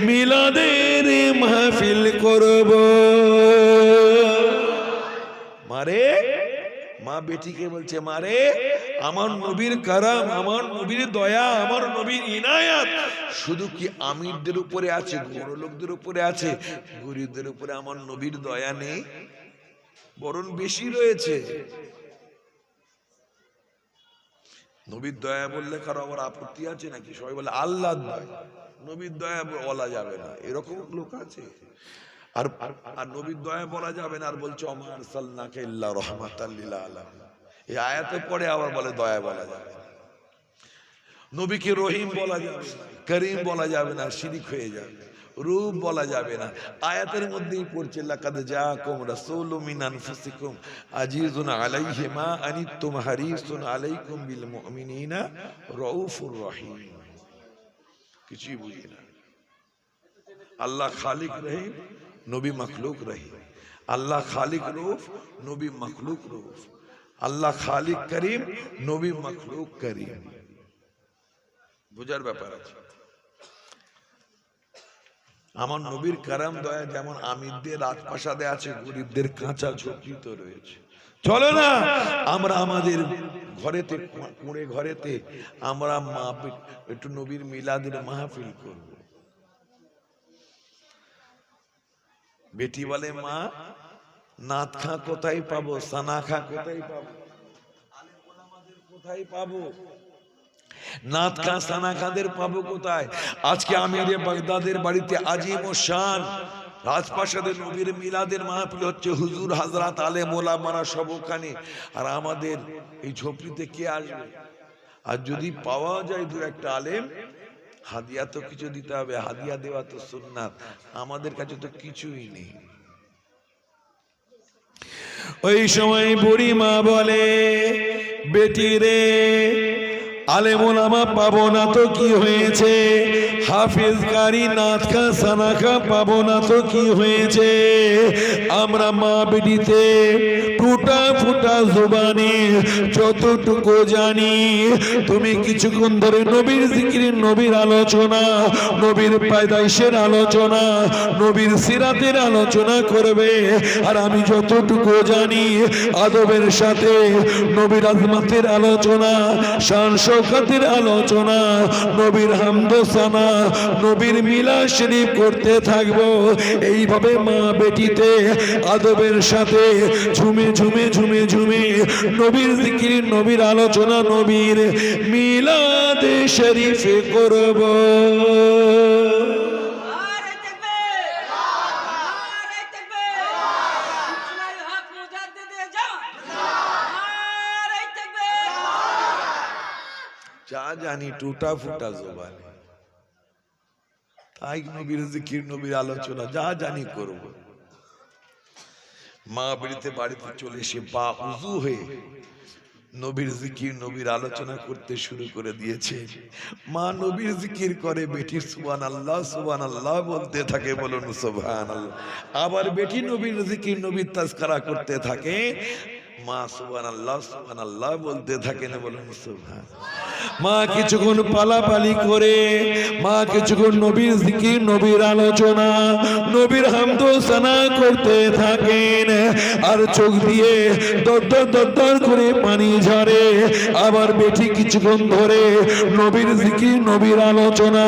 মিলাদের মাহফিল করব। মারে, মা বেটিকে বলছে, মারে, আমার নবীর কারাম, আমার নবীর দয়া, আমার নবীর ইনায়াত শুধু কি আমিরদের উপরে আছে, বড় লোকদের উপরে আছে? গরিবদের উপরে আমার নবীর দয়া নেই, বরং বেশি রয়েছে। নবীর দয়া বললে কারো আবার আপত্তি আছে নাকি? সবাই বলে আল্লাহর দয়া, নবীর দয়া বলা যাবে না, এরকম লোক আছে। আর নবীর দয়া বলা যাবে না, আর বলছে ওমা আরসালনাকা ইল্লা রাহমাতাল লিল আলামিন। এই আয়াতে পড়ে আবার বলে দয়া বলা যাবে না, নবীকে রহিম বলা যাবে না, করিম বলা যাবে না, শিরিক হয়ে যাবে। রূপ বলা যাবে না, আয়াতের মধ্যেই পড়ছে লাকাদ জাআকুম রাসূলুম মিন আনফুসিকুম আজিজুন আলাইহি মা আনিতুম হারিসুন আলাইকুম বিল মুমিনিনা রাউফুর রহিম। কিছুই বুঝি না। আল্লাহ খালিক রহিম, নবী মখলুক রহিম। আল্লাহ খালিক রূপ, নবী মখলুক রূপ। আল্লাহ খালিক করিম, নবী মখলুক করিম। বুঝার ব্যাপার আছে। আমার নবীর কারাম দয়া যেমন আমিরদের রাজপ্রাসাদে আছে, গরিবদের কাঁচা ঝুঁকিতে রয়েছে। চলো না আমরা আমাদের ঘরেতে, কুঁড়ে ঘরেতে আমরা একটু নবীর মিলাদের মাহফিল করব। বেটি বলে, মা নাত খা কোথায় পাবো, সানা খা কোথায় পাবো, কোথায় পাবো? নাত খা সানা খাদের পাবো কোথায়? আজকে আমিরে বাগদাদের বাড়িতে আজিম ও শান রাজপ্রাসাদে নবীর মিলাদের মাহফিল হচ্ছে, হুজুর হাজরাত আলেম ওলামারা সব ওখানে, আর আমাদের এই ঝোপড়িতে কে আসবে? আর যদি পাওয়া যায় দু একটা আলেম, হাদিয়া তো কিছু দিতে হবে, হাদিয়া দেওয়া তো সুন্নাত, আমাদের কাছে তো কিছুই নেই। ওই সময় বুড়ি মা বলে, বেটি রে, আলেম ওলামা পাবো না তো কি হয়েছে, হাফেজ কারি নাথ খা সানা খা পাবো না তো কি হয়েছে। আমরা মা বেটিতে টুটা ফুটা জবানে যতটুকু জানি, তুমি কিছুক্ষণ ধরে নবীর জিকির, নবীর আলোচনা, নবীর পায়দাইশের আলোচনা, নবীর সিরাতের আলোচনা করবে। আর আমি যতটুকু জানি আদবের সাথে নবীর আজমাতের আলোচনা, শান শওকতের আলোচনা, নবীর হামদ সানা, নবীর মিলাদ শরীফ করতে থাকবো। এইভাবে মা বেটিতে আদবের সাথে ঝুমে ঝুমে ঝুমে ঝুমে নবীর জিকির, নবীর আলোচনা, নবীর মিলাদ শরীফ করব। যা জানি টুটা ফুটা জবানে, তাই নবীর জিকির, নবীর আলোচনা যা জানি করব। মা বাড়িতে চলে এসে বা উজু হয়ে নবীর জিকির, নবীর আলোচনা করতে শুরু করে দিয়েছে। মা নবীর জিকির করে, বেটির সুবহানাল্লাহ বলতে থাকে, বলুন সুবহানাল্লাহ। আবার বেটি নবীর জিকির, নবীর তাজকিরা করতে থাকে, মা সুবহানাল্লাহ বলতে থাকেন, বলুন সুবহানাল্লাহ। মা কিছুক্ষণ পালাপালি করে, মা কিছুক্ষণ নবীর জিকির, নবীর আলোচনা, নবীর হামদ সানা করতে থাকেন। আর চোখ দিয়ে দর করে পানি ঝরে। আবার বেটি কিছুক্ষণ ধরে নবীর জিকির, নবীর আলোচনা,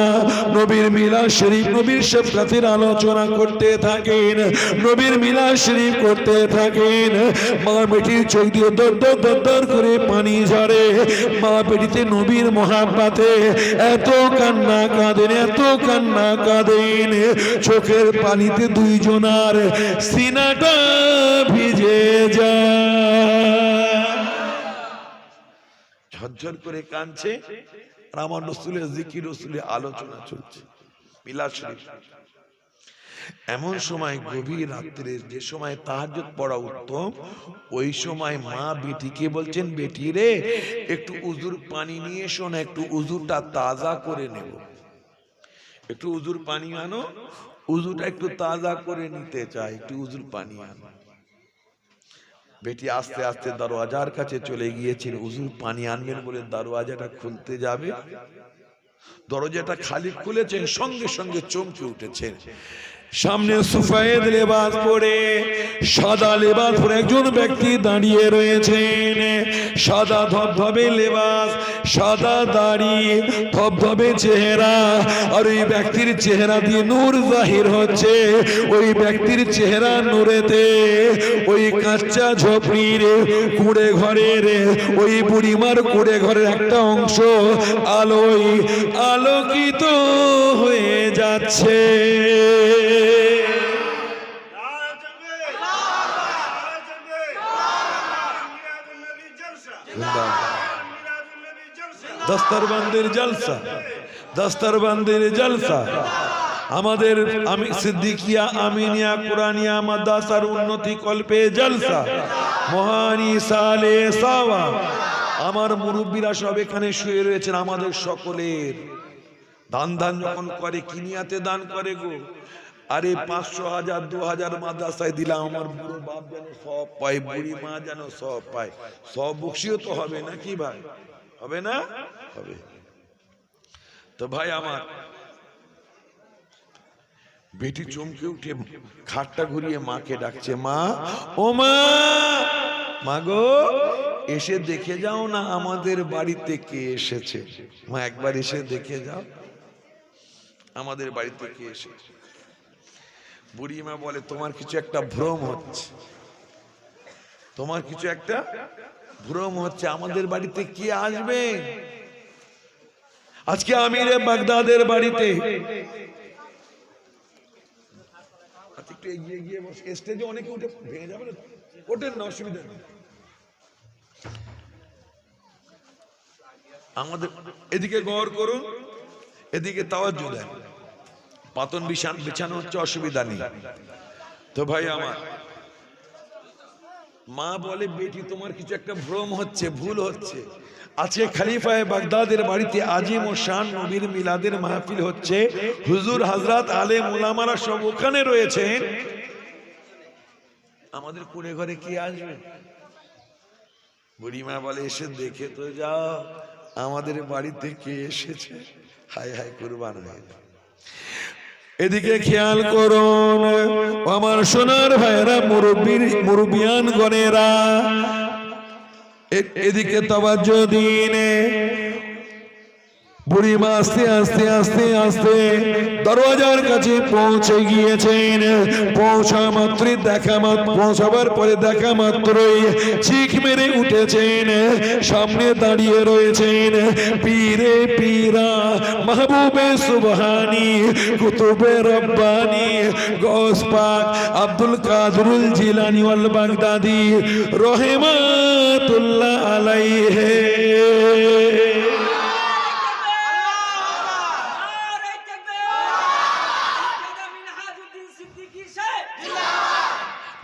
নবীর মিলাদ শরীফ, নবীর শফকাতের আলোচনা করতে থাকেন, নবীর মিলাদ শরীফ করতে থাকেন। মা বেটির চোখ দিয়ে দর করে পানি ঝরে। মা বেটিতে নবীর মোহাব্বতে এত কান্না কাঁদেন, এত কান্না কাঁদেন, চোখের পানিতে দুইজনার সিনাটা ভিজে যায়। ঝরঝর করে কাঁদছে, আর আমার রাসূলের জিকির, রাসূলের আলোচনা চলছে, মিলাদ শরীফ। এমন সময় গভীর রাত্রে, যে সময় তাহাজ্জুদ পড়া উত্তম, ওই সময় মা বেটিকে বলছেন, বেটি রে একটু উজুর পানি নিয়ে এসো না, একটু উজুটা তাজা করে নেব, একটু উজুর পানি আনো, উজুটা একটু তাজা করে নিতে চাই, একটু উজুর পানি আনো। বেটি আস্তে আস্তে দরওয়াজার কাছে চলে গিয়েছেন, উজুর পানি আনবেন বলে দরওয়াজাটা খুলতে যাবে, দরজাটা খালি খুলেছেন, সঙ্গে সঙ্গে চমকে উঠেছেন। সামনে সুফেদ লেবাস পরে, সাদা লেবাস পরে একজন ব্যক্তি দাঁড়িয়ে রয়েছেন। সাদা ধবধবে লেবাস, সাদা দাড়ি, ধবধবে চেহারা। আর ওই ব্যক্তির চেহারা দিয়ে নূর জাহির হচ্ছে। ওই ব্যক্তির চেহারা নূরেতে ওই কাঁচা ঝোপড়ির কুড়ে ঘরের, ওই বুড়িমার কুড়ে ঘরের একটা অংশ আলোয় আলোকিত হয়ে যাচ্ছে। দস্তরবন্দের জলসা, দস্তরবন্দের জলসা। আমাদের আমি সিদ্দিকিয়া আমিনিয়া কুরানিয়া মাদ্রাসার উন্নতি কল্পে জলসা, মহানি সালে সাওয়া। আমার মুরব্বীরা সব এখানে শুয়ে রয়েছেন, আমাদের সকলের দান যখন করে, কিনিয়াতে দান করে গো। আরে 500, 1000, 2000 মাদ্রাসায় দিলাম, আমার বুড়ো বাপ যেন সব পায়, বুড়ি মা যেন সব পায়। সব বকশিও তো হবে নাকি ভাই? হবে না? হবে। তো ভাই আমার বেটি চমকে উঠে খাটটা ঘুরিয়ে মাকে ডাকছে, মা, ও মা, মা গো এসে দেখে যাও না আমাদের বাড়িতে কে এসেছে। মা একবার এসে দেখে যাও আমাদের বাড়িতে কে এসেছে। বুড়িমা বলে, তোমার কিছু একটা ভ্রম হচ্ছে, তোমার কিছু একটা ভ্রম হচ্ছে। আমাদের বাড়িতে কে আসবে? আজকে আমিরে বাগদাদের বাড়িতে। একটু এগিয়ে গিয়ে বসে, স্টেজে অনেকে উঠে ভেঙে যাবে না, ওঠেন না, অসুবিধা নেই। আমাদের এদিকে গৌর করুন, এদিকে তাওয়াজ্জু দেন, পাতন বিছানো হচ্ছে, অসুবিধা নেই। তো ভাই আমার মা বলে বেটি তোমার কিছু একটা ভ্রম হচ্ছে, ভুল হচ্ছে। আজকে খলিফায়ে বাগদাদের বাড়িতে আজিম ও শান নবীর মিলাদের মাহফিল হচ্ছে, হুজুর হযরত আলেম ওলামারা সব ওখানে রয়েছেন, আমাদের কুড়ে ঘরে কি আসবে? বুড়িমা বলে এসে দেখে তো যাও আমাদের বাড়িতে কে এসেছে, হায় হায় কুরবান হয়ে যাও। এদিকে খেয়াল করুন আমার সোনার ভাইরা, মুরব্বিয়ান গণেরা, এদিকে তাওয়াজ্জুহ দিন। বুড়িমা আস্তে আস্তে আস্তে আস্তে দরওয়াজার কাছে পৌঁছে গিয়েছেন। পৌঁছাবার পরে দেখা মাত্রই চিক মেরে উঠেছেন। সামনে দাঁড়িয়ে রয়েছেন পীরে পীরা, মাহবুবে সুবহানি, কুতুবে রব্বানি, গৌস পাক আব্দুল কাদরুল জিলানী ওয়াল বাগদাদি রহমাতুল্লাহ আলাইহি।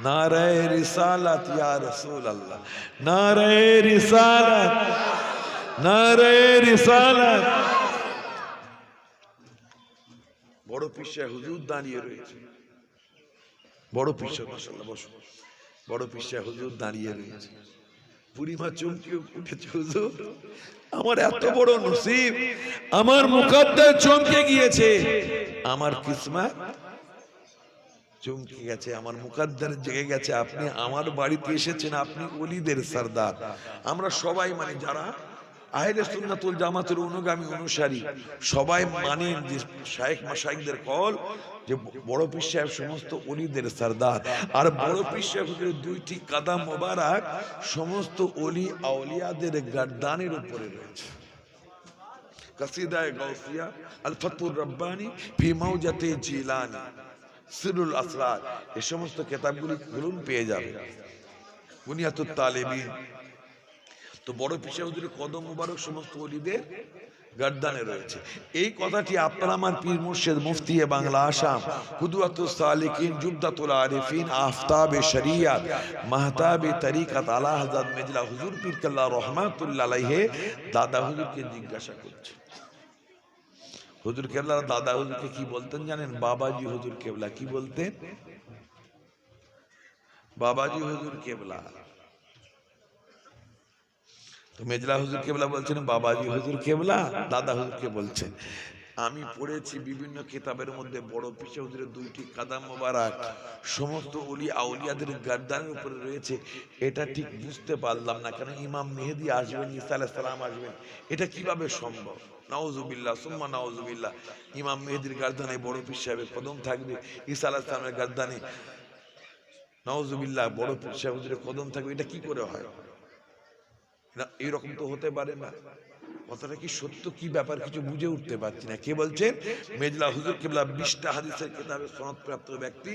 नारे रिसालत या रसूल अल्लाह, नारे रिसालत, नारे रिसालत। বড় পিসা হুজুর দাঁড়িয়ে রয়েছে, বড় পিসা, মাশাআল্লাহ বসো, বড় পিসা হুজুর দাঁড়িয়ে রয়েছে। বুড়িমা চমকে উঠেছে, হুজুর আমার এত বড় নসিব, আমার মুকদ্দর চমকে গিয়েছে, আমার কিসমত চমকে গেছে, আমার মুকদ্দর জেগে গেছে, আপনি আমার বাড়িতে এসেছেন, আপনি ওলিদের সরদার। আমরা সবাই মানে যারা আহলে সুন্নাত ওয়াল জামাতের অনুগামী অনুসারী সবাই মানেন যে শায়েখ মাশায়েখদের কল যে বড় পীর সাহেব সমস্ত ওলিদের সরদার, আর বড় পীর সাহেবের দুইটি কাদাম মোবারক সমস্ত ওলি আউলিয়াদের গর্দানের উপরে রয়েছে। কাসিদায়ে গাউসিয়া, আল ফাতুর রব্বানি ফি মাওজাতে জিলানী, সিরুল আসরার, এই সমস্ত কিতাবগুলি খুলুন পেয়ে যাবে, বুনিয়াতুত তালিবিন। তো বড় পীর হুজুরের কদম মুবারক সমস্ত ওলিদের গর্দানে রয়েছে। এই কথাটি আপনারা আমার পীর মুর্শিদ মুফতি বাংলা আসাম, কুদওয়াতুস সালিকিন, জুবদাতুল আরিফিন, আফতাবে শরিয়ত, মাহতাবে তরিকত আলা হযরত মেজলা হুজুর পীর কেবলা রহমাতুল্লাহ আলাইহি দাদা হুজুরকে জিজ্ঞাসা করছে। হুজুর কেবলা দাদা হুজুরকে কি বলতেন জানেন? বাবাজি হুজুর কেবলা কি বলতেন? বাবাজি হুজুর কেবলা। তো মেজলা হুজুর কেবলা বলছেন বাবাজি হুজুর কেবলা, দাদা হুজুরকে বলছেন আমি পড়েছি বিভিন্ন কিতাবের মধ্যে বড় পীর হুজুরের দুইটি কাদাম মোবারক সমস্ত ওলি আউলিয়াদের গর্দানের উপরে রয়েছে। এটা ঠিক বুঝতে পারলাম না, কেন ইমাম মেহেদী আসবেন, ঈসা আলাইহিস সালাম আসবেন, এটা কিভাবে সম্ভব? নাউজুবিল্লাহ সুম্মা নাউজুবিল্লাহ। ইমাম মেহেদীর গর্দানে বড় পীর সাহেবের কদম থাকবে, ঈসা আলাইহিস সালামের গর্দানে নাউজুবিল্লাহ বড় পীর সাহেব হুজুরের কদম থাকবে, এটা কি করে হয়? না এরকম তো হতে পারে না। কথাটা কি সত্য কি ব্যাপার কিছু বুঝে উঠতে পারছি না। কে বলছেন? মেজলা হুজুর কেবলা 20টা হাদিসের কিতাবে সনদপ্রাপ্ত ব্যক্তি,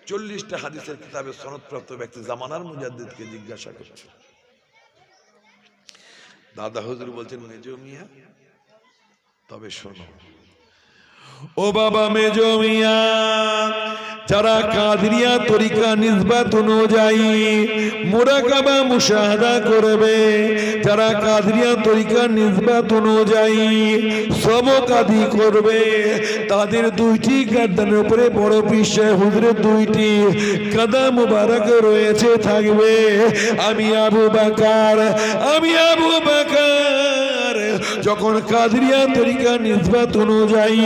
40টা হাদিসের কিতাবে সনদপ্রাপ্ত ব্যক্তি জামানার মুজাদ্দিদকে জিজ্ঞাসা করছে। দাদা হুজুর বলছেন মেজো মিয়া তবে শোনো, ও বাবা মেজো মিয়া, যারা কাদরিয়া তরিকা নিসবত অনুযায়ী মুরাকাবা মুশাহাদা করবে, যারা কাদরিয়া তরিকা নিসবত অনুযায়ী সবকাদি করবে, তাদের দুইটি গর্দানের উপরে বড় পীর সাহেব হুজুরের দুইটি কাদম মুবারক রয়েছে থাকবে। আমি আবু বকর, আমি আবু বকর যখন কাদরিয়া তরিকা নিসবত অনুযায়ী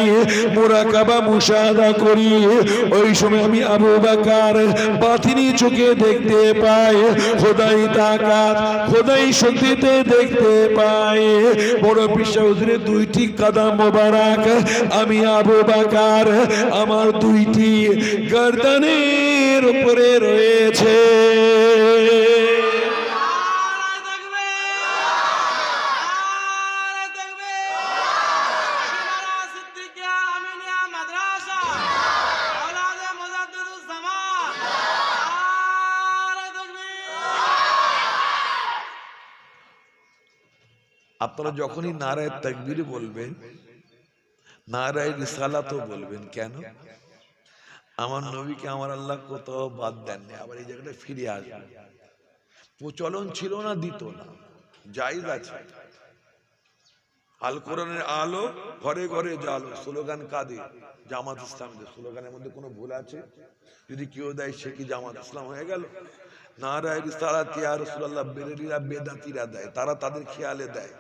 মুরাকাবা মুশাহাদা করি, ওই সময় আমি আবু বকর বাতিনি চোখে দেখতে পাই, খোদাই তাকাত খোদাই শক্তিতে দেখতে পাই। বড় পীর সাহেব হুজুরের দুইটি কাদাম মোবারক আমি আবু বকর আমার দুইটি গর্দানের উপরে রয়েছে। আপনারা যখনই নারায়ে তাকবীর বলবেন, নারায়ে রিসালাতও বলবেন। কেন? আমার নবীকে আমার আল্লাহ কোথাও বাদ দেননি, আবার এই জায়গাটা ফিরে আসবেন। প্রচলন ছিল না, দিত না, জায়েজ আছে। আল কোরআনের আলো ঘরে ঘরে জালো স্লোগান কাদের? জামাত ইসলামদের। স্লোগানের মধ্যে কোনো ভুল আছে? যদি কেউ দেয় সে কি জামাত ইসলাম হয়ে গেল? নারায়ে রিসালাত ইয়া রাসূলুল্লাহ বেরেলিরা বেদাতিরা দেয়, তারা তাদের খেয়ালে দেয়,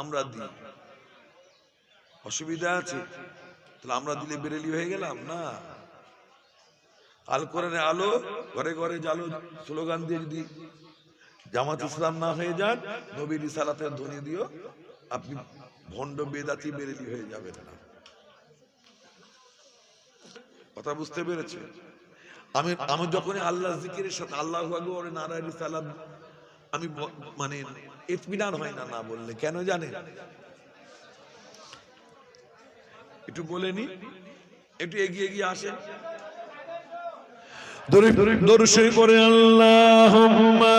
আমরা দিই। অসুবিধা আছে? তাহলে আমরা দিলে বেরেলি হয়ে গেলাম না। আল কোরআনের আলো ঘরে ঘরে জালো স্লোগান দিয়ে যদি জামাত ইসলাম না হয়ে যান, নবী রিসালাতের ধ্বনি দিও, আপনি ভণ্ড বেদাতি বেরেলি হয়ে যাবেন না। কথা বুঝতে পেরেছে? আমি যখন আল্লাহ জিকিরের সাথে আল্লাহু আকবার নারায়ে রিসালাত আমি মানে ইতমিনান হয় না না বললে। কেন জানেন? একটু বলেনি, একটু এগিয়ে এগিয়ে আসেন। দরুদ শরীফ পড়ে আল্লাহুম্মা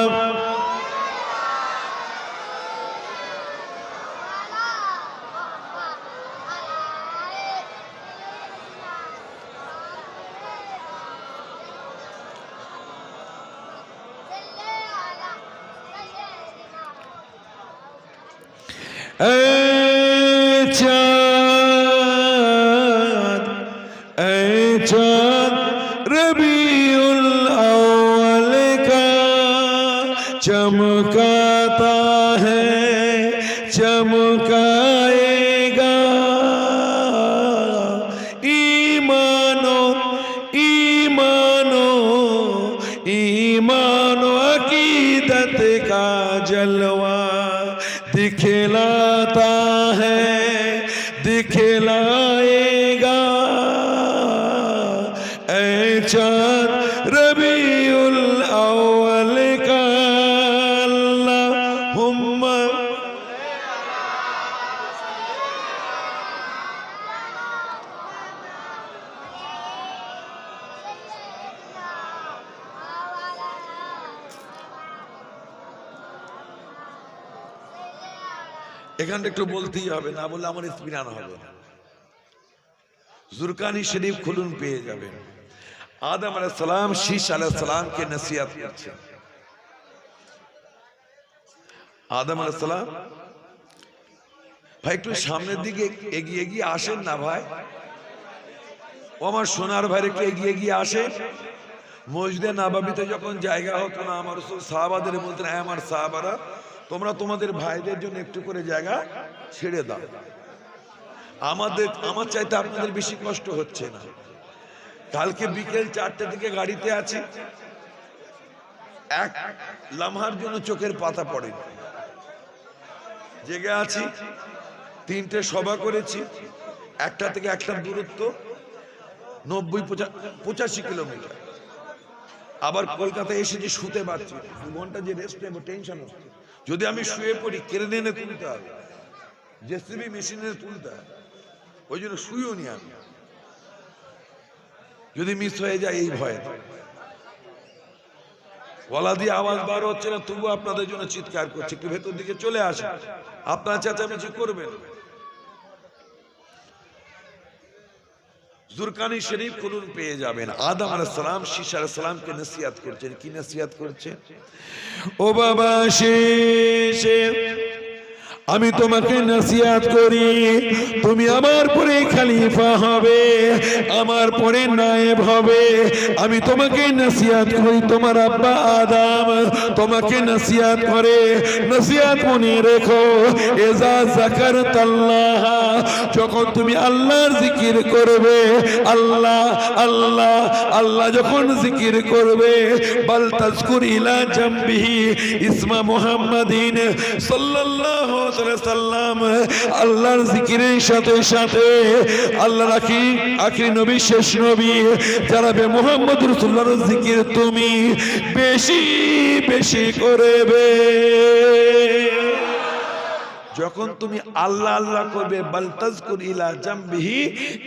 रबीउल अव्वल का चमकाता है, चमकाएगा। ईमानो ईमानो ईमानो अकीदत का जलवा दिखलाता है, दिखलाएगा। ऐ चाँद रबीउल अव्वल का अल्लाहुम्मा এখানটা একটু বলতেই হবে, না বললে আমার ইতমিনান হবে না। জুরকানি শরীফ খুলুন, পেয়ে যাবেন। আদম আলাইহিস সালাম শীশ আলাইহিস সালামকে নসিহত করছেন। আদম আলাইহিস সালাম, ভাই একটু সামনের দিকে এগিয়ে এগিয়ে আসেন না ভাই, ও আমার সোনার ভাই, একটু এগিয়ে এগিয়ে আসেন। মসজিদে নববীতে যখন জায়গা হতো না, আমার রাসূল সাহাবাদের বলতেন, আমার সাহাবারা তোমরা তোমাদের ভাইদের জন্য একটু করে জায়গা ছেড়ে দাও। আমার চাইতে আপনাদের বেশি কষ্ট হচ্ছে না। কালকে বিকেল 4টে থেকে গাড়িতে আছি, এক লম্হার জন্য চোখের পাতা পড়েনি। জেগে আছি, 3টে সভা করেছি, একটা থেকে একটা দূরত্ব 90-85 কিলোমিটার। আবার কলকাতায় এসে যে শুতে পারছি, 2 ঘন্টা যে রেস্ট নেবো টেনশন হচ্ছে। যদি আমি শুয়ে পড়ি কেড়ে এনে তুলতে হবে, জেসিবি মেশিনে তুলতে হবে, ওই জন্য শুয়েও নি আমি, যদি মিস হয়ে যায় এই ভয়ে। গলা দিয়ে আওয়াজ বার হচ্ছে না, তবু আপনাদের জন্য চিৎকার করছে, একটু ভেতর দিকে চলে আসে, আপনার চেঁচামেচি করবেন। জুরকানি শরীফ খুলুন, পেয়ে যাবেন। আদম আলাইহিস সালাম শীশ আলাইহিস সালামকে নসিহত করছেন। কি নসিহত করছেন? ও বাবা শীশ, আমি তোমাকে নসিহত করি, তুমি আমার পরে খলিফা হবে, আমার পরে নায়েব হবে। আমি তোমাকে নসিহত করি, তোমার আব্বা আদম তোমাকে নসিহত করে। নসিহত মনে রেখো, ইজা যাকারতাল্লাহ, যখন তুমি আল্লাহর জিকির করবে, আল্লাহ আল্লাহ আল্লাহ যখন জিকির করবে, বাল তাজকুর ইলা জামবিহি ইসমা মুহাম্মাদিন সাল্লাল্লাহু সাল্লাম, আল্লাহর জিকিরের সাথে সাথে আল্লাহর আখির নবী, শেষ নবী জানাবে মুহাম্মদ রাসূলুল্লাহর জিকির তুমি বেশি বেশি করবে। যখন তুমি আল্লাহ আল্লাহ করবে, বাল তাজকুর ইলা জামবিহি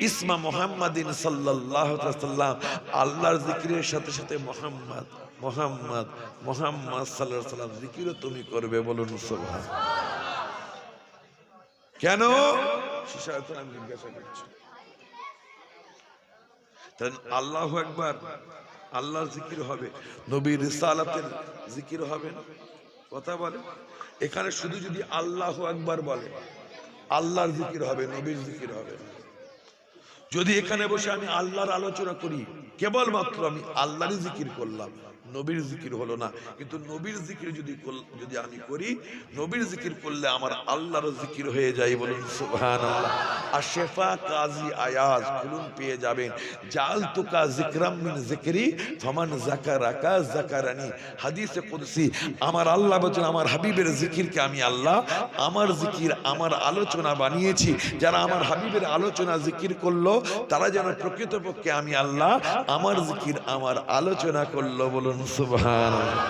ইসমা মুহাম্মাদিন সাল্লাল্লাহু আলাইহি ওয়াসাল্লাম, আল্লাহর জিকিরের সাথে সাথে মুহাম্মদ মুহাম্মদ মুহাম্মদ সাল্লাল্লাহু আলাইহি ওয়াসাল্লাম জিকিরও তুমি করবে। বলুন সুবহানাল্লাহ। কেন? আমি জিজ্ঞাসা করছি। আল্লাহু আকবার আল্লাহর জিকির হবে, নবীর রিসালাতের জিকির হবে না? কথা বলে। এখানে শুধু যদি আল্লাহু আকবার বলে আল্লাহর জিকির হবে, নবীর জিকির হবে না। যদি এখানে বসে আমি আল্লাহর আলোচনা করি, কেবলমাত্র আমি আল্লাহরই জিকির করলাম, নবীর জিকির হলো না। কিন্তু নবীর জিকির যদি আমি করি, নবীর জিকির করলে আমার আল্লাহর জিকির হয়ে যায়। বলুন সুবহানাল্লাহ। আর শেফা কাজী আয়াজ খুলুন পেয়ে যাবেন, জালতুকা যিকরাম মিন যিকরি ফামান যাকারাকা যাকারানি। হাদিসে কুদসি আমার আল্লাহ বলেন, আমার হাবিবের জিকিরকে আমি আল্লাহ আমার জিকির, আমার আলোচনা বানিয়েছি। যারা আমার হাবিবের আলোচনা জিকির করলো তারা যেন প্রকৃতপক্ষে আমি আল্লাহ আমার জিকির, আমার আলোচনা করলো। বলুন সুবহানাল্লাহ।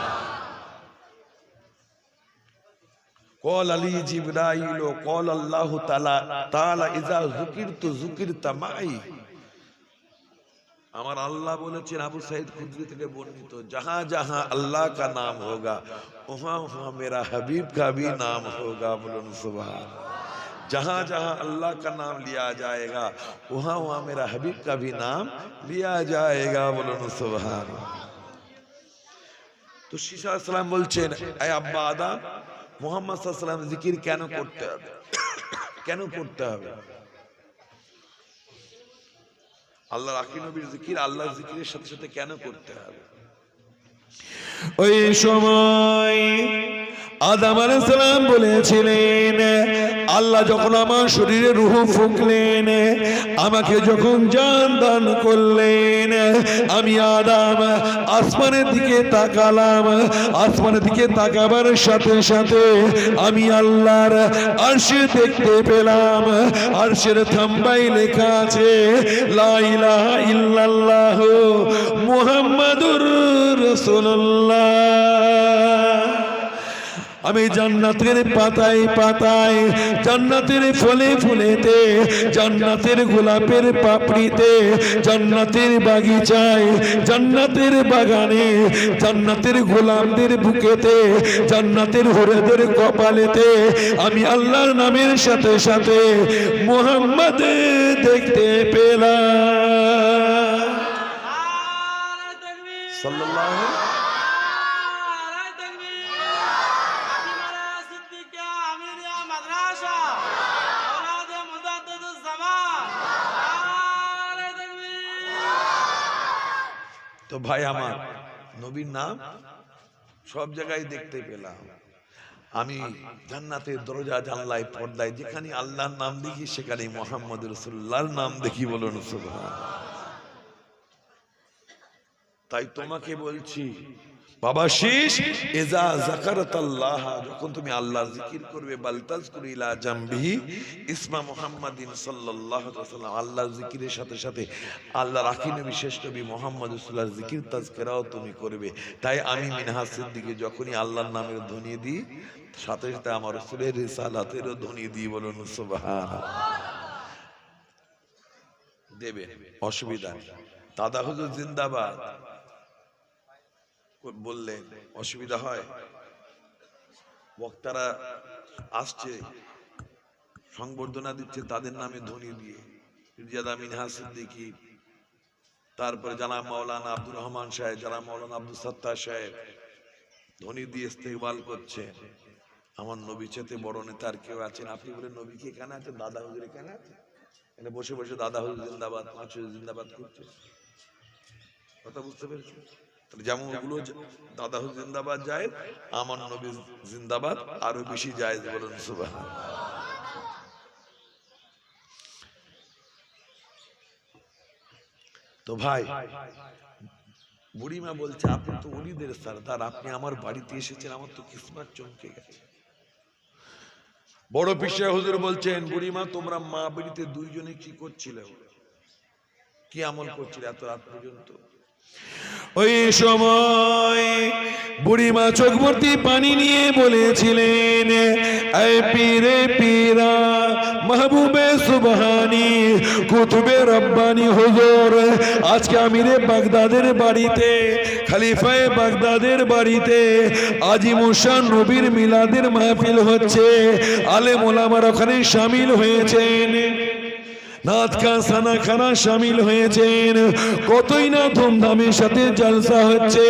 قال لي جبرائيل قال الله تعالى اذا ذكرت ذكرت معي। আমার আল্লাহ বলেছেন, আবু সাইদ খুদরি থেকে বর্ণিত, जहां जहां अल्लाह का नाम होगा वहां वहां मेरा हबीब का भी नाम होगा। बोलो सुभान। जहां जहां अल्लाह का नाम लिया जाएगा वहां वहां मेरा हबीब का भी नाम लिया जाएगा। बोलो सुभान। তো ঈসা আলাইহিস সালাম বলছেন, এই আব্বা আদম, মুহাম্মদ সাল্লাল্লাহু আলাইহি ওয়াসাল্লাম জিকির কেন করতে হবে? কেন করতে হবে? আল্লাহর আখির নবীর জিকির আল্লাহর জিকিরের সাথে সাথে কেন করতে হবে? ওই সময় আদম আলাইহিস সালাম বলেছিলেন, আল্লাহ যখন আমার শরীরে রূহ ফুঁকলেন, আমাকে যখন জান দান করলেন, আমি আদম আসমানের দিকে তাকালাম। আসমানের দিকে তাকাবার সাথে সাথে আমি আল্লাহর আরশে দেখতে পেলাম। আরশের থাম্বাই লেখা আছে লা ইলাহা ইল্লাল্লাহ মুহাম্মাদুর রাসূলুল্লাহ। আমি জান্নাতের পাতায় পাতায়, জান্নাতের ফুলে ফুলেতে, জান্নাতের গোলাপের পাপড়িতে, জান্নাতের বাগিচায়, জান্নাতের বাগানে, জান্নাতের গোলামদের বুকেতে, জান্নাতের হুরেদের কপালেতে আমি আল্লাহর নামের সাথে সাথে মুহাম্মদ দেখতে পেলাম। সাল্লাল্লাহু তো ভাই আমার, নবীর নাম সব জায়গায় দেখতে পেলাম। আমি জান্নাতের দরজা জানলায় পর্দায় যেখানে আল্লাহর নাম দেখি সেখানে মুহাম্মদ রাসূলুল্লাহর নাম দেখি। বলুন সুবহান। তাই তোমাকে বলছি বাবা শীষ, ইজা যাকারাতাল্লাহ, যখন তুমি আল্লাহর জিকির করবে, বাল তাযকুর ইলা জামবিহি ইসমা মুহাম্মাদিন সাল্লাল্লাহু আলাইহি ওয়াসাল্লাম, আল্লাহর জিকিরের সাথে সাথে আল্লাহর আখির নবী শেষ নবী মুহাম্মদ রাসূলুল্লাহর জিকির তাজকিরাও তুমি করবে। তাই আমি মিনহাজ সিদ্দিকে যখনই আল্লাহর নামের ধ্বনি দিই, সাথে সাথে আমার রাসূলের রিসালাতেরও ধ্বনি দিই। বলুন সুবহানাল্লাহ। দেবে, অসুবিধা নেই। দাদা হুজুর জিন্দাবাদ বললেন অসুবিধা হয়? বক্তারা আসছে, সংবর্ধনা দিচ্ছে তাদের নামে ধ্বনি দিয়ে, পীরজাদা মিনহাজ সিদ্দিকী, তারপরে জানাব মাওলানা আব্দুর রহমান সাহেব, জানাব মাওলানা আব্দুল সত্তার সাহেব ধ্বনি দিয়ে ইস্তেকবাল করছে। আমার নবী চেতে বড় নেতার কেউ আছেন? আপনি বলেন নবী কি এখানে আছেন? দাদা হুজুর এখানে আছে? এখানে বসে বসে দাদা হুজুর জিন্দাবাদ, পাঁচ হুজুর জিন্দাবাদ করছে। কথা বুঝতে পেরেছি? যেমন ওগুলো দাদা হুজুর জিন্দাবাদ যায়, আমার নবী জিন্দাবাদ আরো বেশি যায়। বলুন সুবহানাল্লাহ। তো ভাই, বুড়িমা বলছে, আপনি তো ওলিদের সরদার, আপনি আমার বাড়িতে এসেছেন, আমার তো কিসমত চমকে গেছে। বড় পীর সাহেব হুজুর বলছেন, বুড়িমা তোমরা মা বাড়িতে দুইজনে কি করছিলে, কি আমল করছিলে এত রাত পর্যন্ত? ওই সময় বুড়িমা চোখ ভর্তি পানি নিয়ে বলেছিলেন, এই পীরে পীরা মাহবুবে সুবহানি কুতুবে রব্বানি হুজুর, আজকে আমিরে বাগদাদের বাড়িতে, খলিফায়ে বাগদাদের বাড়িতে আজিমুশান নবীর মিলাদের মাহফিল হচ্ছে। আলেম ওলামারা ওখানে শামিল হয়েছেন। নাত খান সানা খানা শামিল হয়েছেন, কতই না ধুমধামের সাথে জলসা হচ্ছে,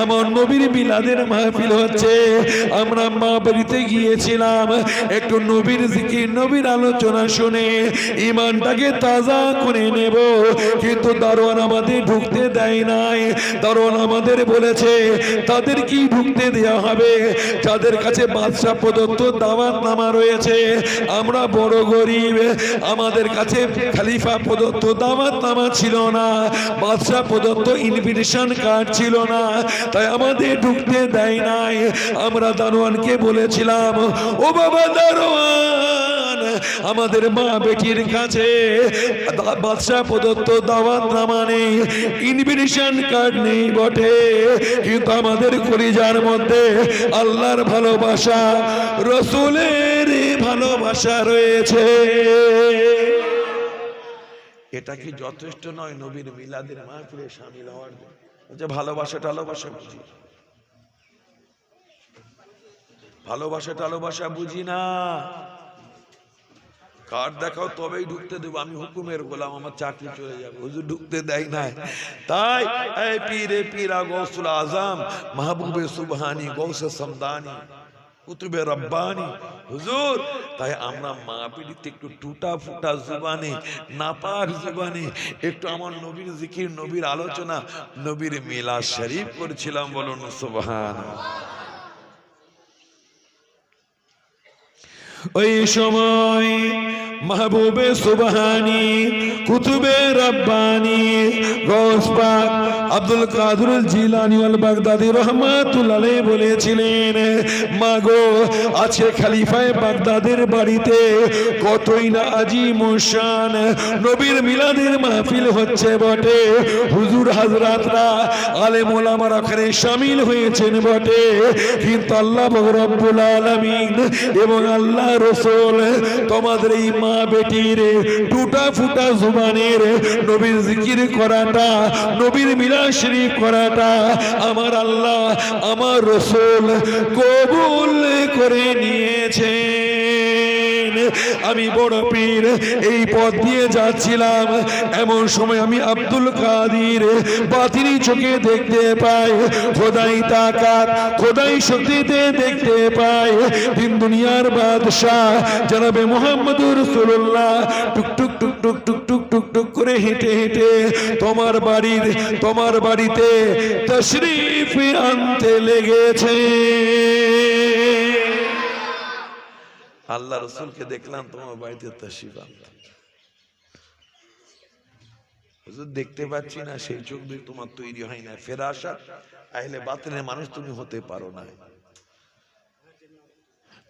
আমার নবীর মিলাদের মাহফিল হচ্ছে। আমরা মা বাড়িতে গিয়েছিলাম একটু নবীর জিকির নবীর আলোচনা শুনে ইমানটাকে তাজা করে নেব, কিন্তু দারোয়ান আমাদের ঢুকতে দেয় নাই। দারোয়ান আমাদের বলেছে তাদের কি ঢুকতে দেওয়া হবে যাদের কাছে বাদশা প্রদত্ত দাওয়াত নামা রয়েছে। আমরা বড় গরিব, আমাদের কাছে খলিফা প্রদত্ত দাওয়াত নামা ছিল না, বাদশা প্রদত্ত ইনভিটেশন কার্ড ছিল না, তাই আমাদের ঢুকতে দেয় নাই। আমরা দারোয়ানকে বলেছিলাম, ও বাবা দারোয়ান, আমাদের মা বেটির কাছে বাদশা প্রদত্ত দাওয়াত নামা নেই, ইনভিটেশন কার্ড নেই বটে, কিন্তু আমাদের কলিজার মধ্যে আল্লাহর ভালোবাসা রসুলের ভালোবাসা রয়েছে। এটা কি যথেষ্ট নয় নবীর মিলাদের মাহফিলে শামিল হওয়ার জন্য? যে ভালোবাসা টালোবাসা বুঝি, ভালোবাসা টালোবাসা বুঝি না। কার্ড দেখাও তবেই ঢুকতে দেবো, আমি হুকুমের গোলাম, আমার চাকরি চলে যাবে, হুজুর ঢুকতে দেয় নাই। তাই এই পীরে পীরা গৌসুল আজম মাহবুবে সুবহানি গৌসে সমদানি কুতুবে রব্বানি হুজুর, তাই আমরা মা পিড়িতে একটু টুটা ফুটা জুবানে নাপাক জুবানে একটু আমার নবীর জিকির নবীর আলোচনা নবীর মিলাদ শরীফ করছিলাম, বলুন সুবহানাল্লাহ। ওই সময় মাহবুবে সুবহানি কুতুবে রব্বানি গৌস পাক আব্দুল কাদের জিলানী ওয়াল বাগদাদি রাহমাতুল্লাহ আলাইহি বলেছিলেন, মাগো আছে খলিফায়ে বাগদাদের বাড়িতে কতই না আজিম শান নবীর মিলাদের মাহফিল হচ্ছে বটে, হুজুর হাজরাতরা আলেম ওলামারা ওখানে শামিল হয়েছেন বটে, কিন্তু আল্লাহ রব্বুল আলামিন এবং আল্লাহ রাসূল তোমাদের এই মা বেটির টুটা ফুটা জুবানের নবীর জিকির করাটা নবীর মিলাদ শরীফ করাটা আমার আল্লাহ আমার রাসূল কবুল করে নিয়েছেন। আমি বড় পীর এই পথ দিয়ে যাচ্ছিলাম, এমন সময় আমি আব্দুল কাদের বাতিনি চোখে দেখতে পাই, খোদাই তাকাত খোদাই শক্তিতে দেখতে পাই দিন দুনিয়ার বাদশাহ জনাবে মুহাম্মদুর রাসূলুল্লাহ টুকটুক টুকটুক টুকটুক টুকটুক করে হেঁটে হেঁটে তোমার বাড়িতে তশরিফ আনতে লেগেছে। আল্লাহ রসুলকে দেখলাম তোমার বাড়িতে তশরিফ আনতে, হুজুর দেখতে পাচ্ছি না, সেই চোখ দিয়ে তোমার তৈরি হয় না, ফেরাশাত আহলে বাতিলের মানুষ তুমি হতে পারো না।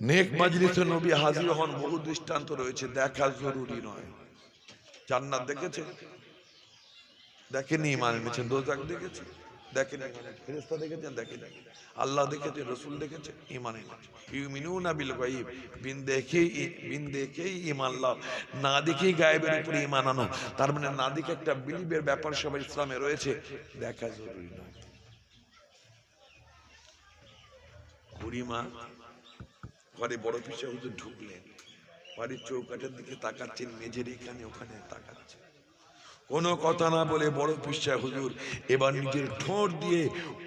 নেক মাজলিসে নবী হাজির হন, বহু দৃষ্টান্ত রয়েছে, দেখা জরুরি নয়। জান্নাত দেখেছে? দেখেনি, ইমান এনেছেন। দোজাখ দেখেছে? দেখেনি, ফেরেশতা দেখেছেন? দেখেনি। আল্লাহ দেখেছে, রসুল দেখেছে, ইমান এনেছে। ইউমিনুনা বিল গায়ব, বিন দেখেই ইমান লাভ, না দেখেই গায়েবের উপরে ইমান আনো। তার মানে না দেখে একটা বিলিভের ব্যাপার সবাই ইসলামে রয়েছে, দেখা জরুরি নয়। বুড়িমা ঘরে বড় পিসা হুজুর ঢুকলেন, বাড়ির চৌকাঠের দিকে তাকাচ্ছেন, মেঝের এখানে ওখানে তাকাচ্ছেন, কোনো কথা না বলে বড় পিসা হুজুর এবার নিজের ঠোঁট দিয়ে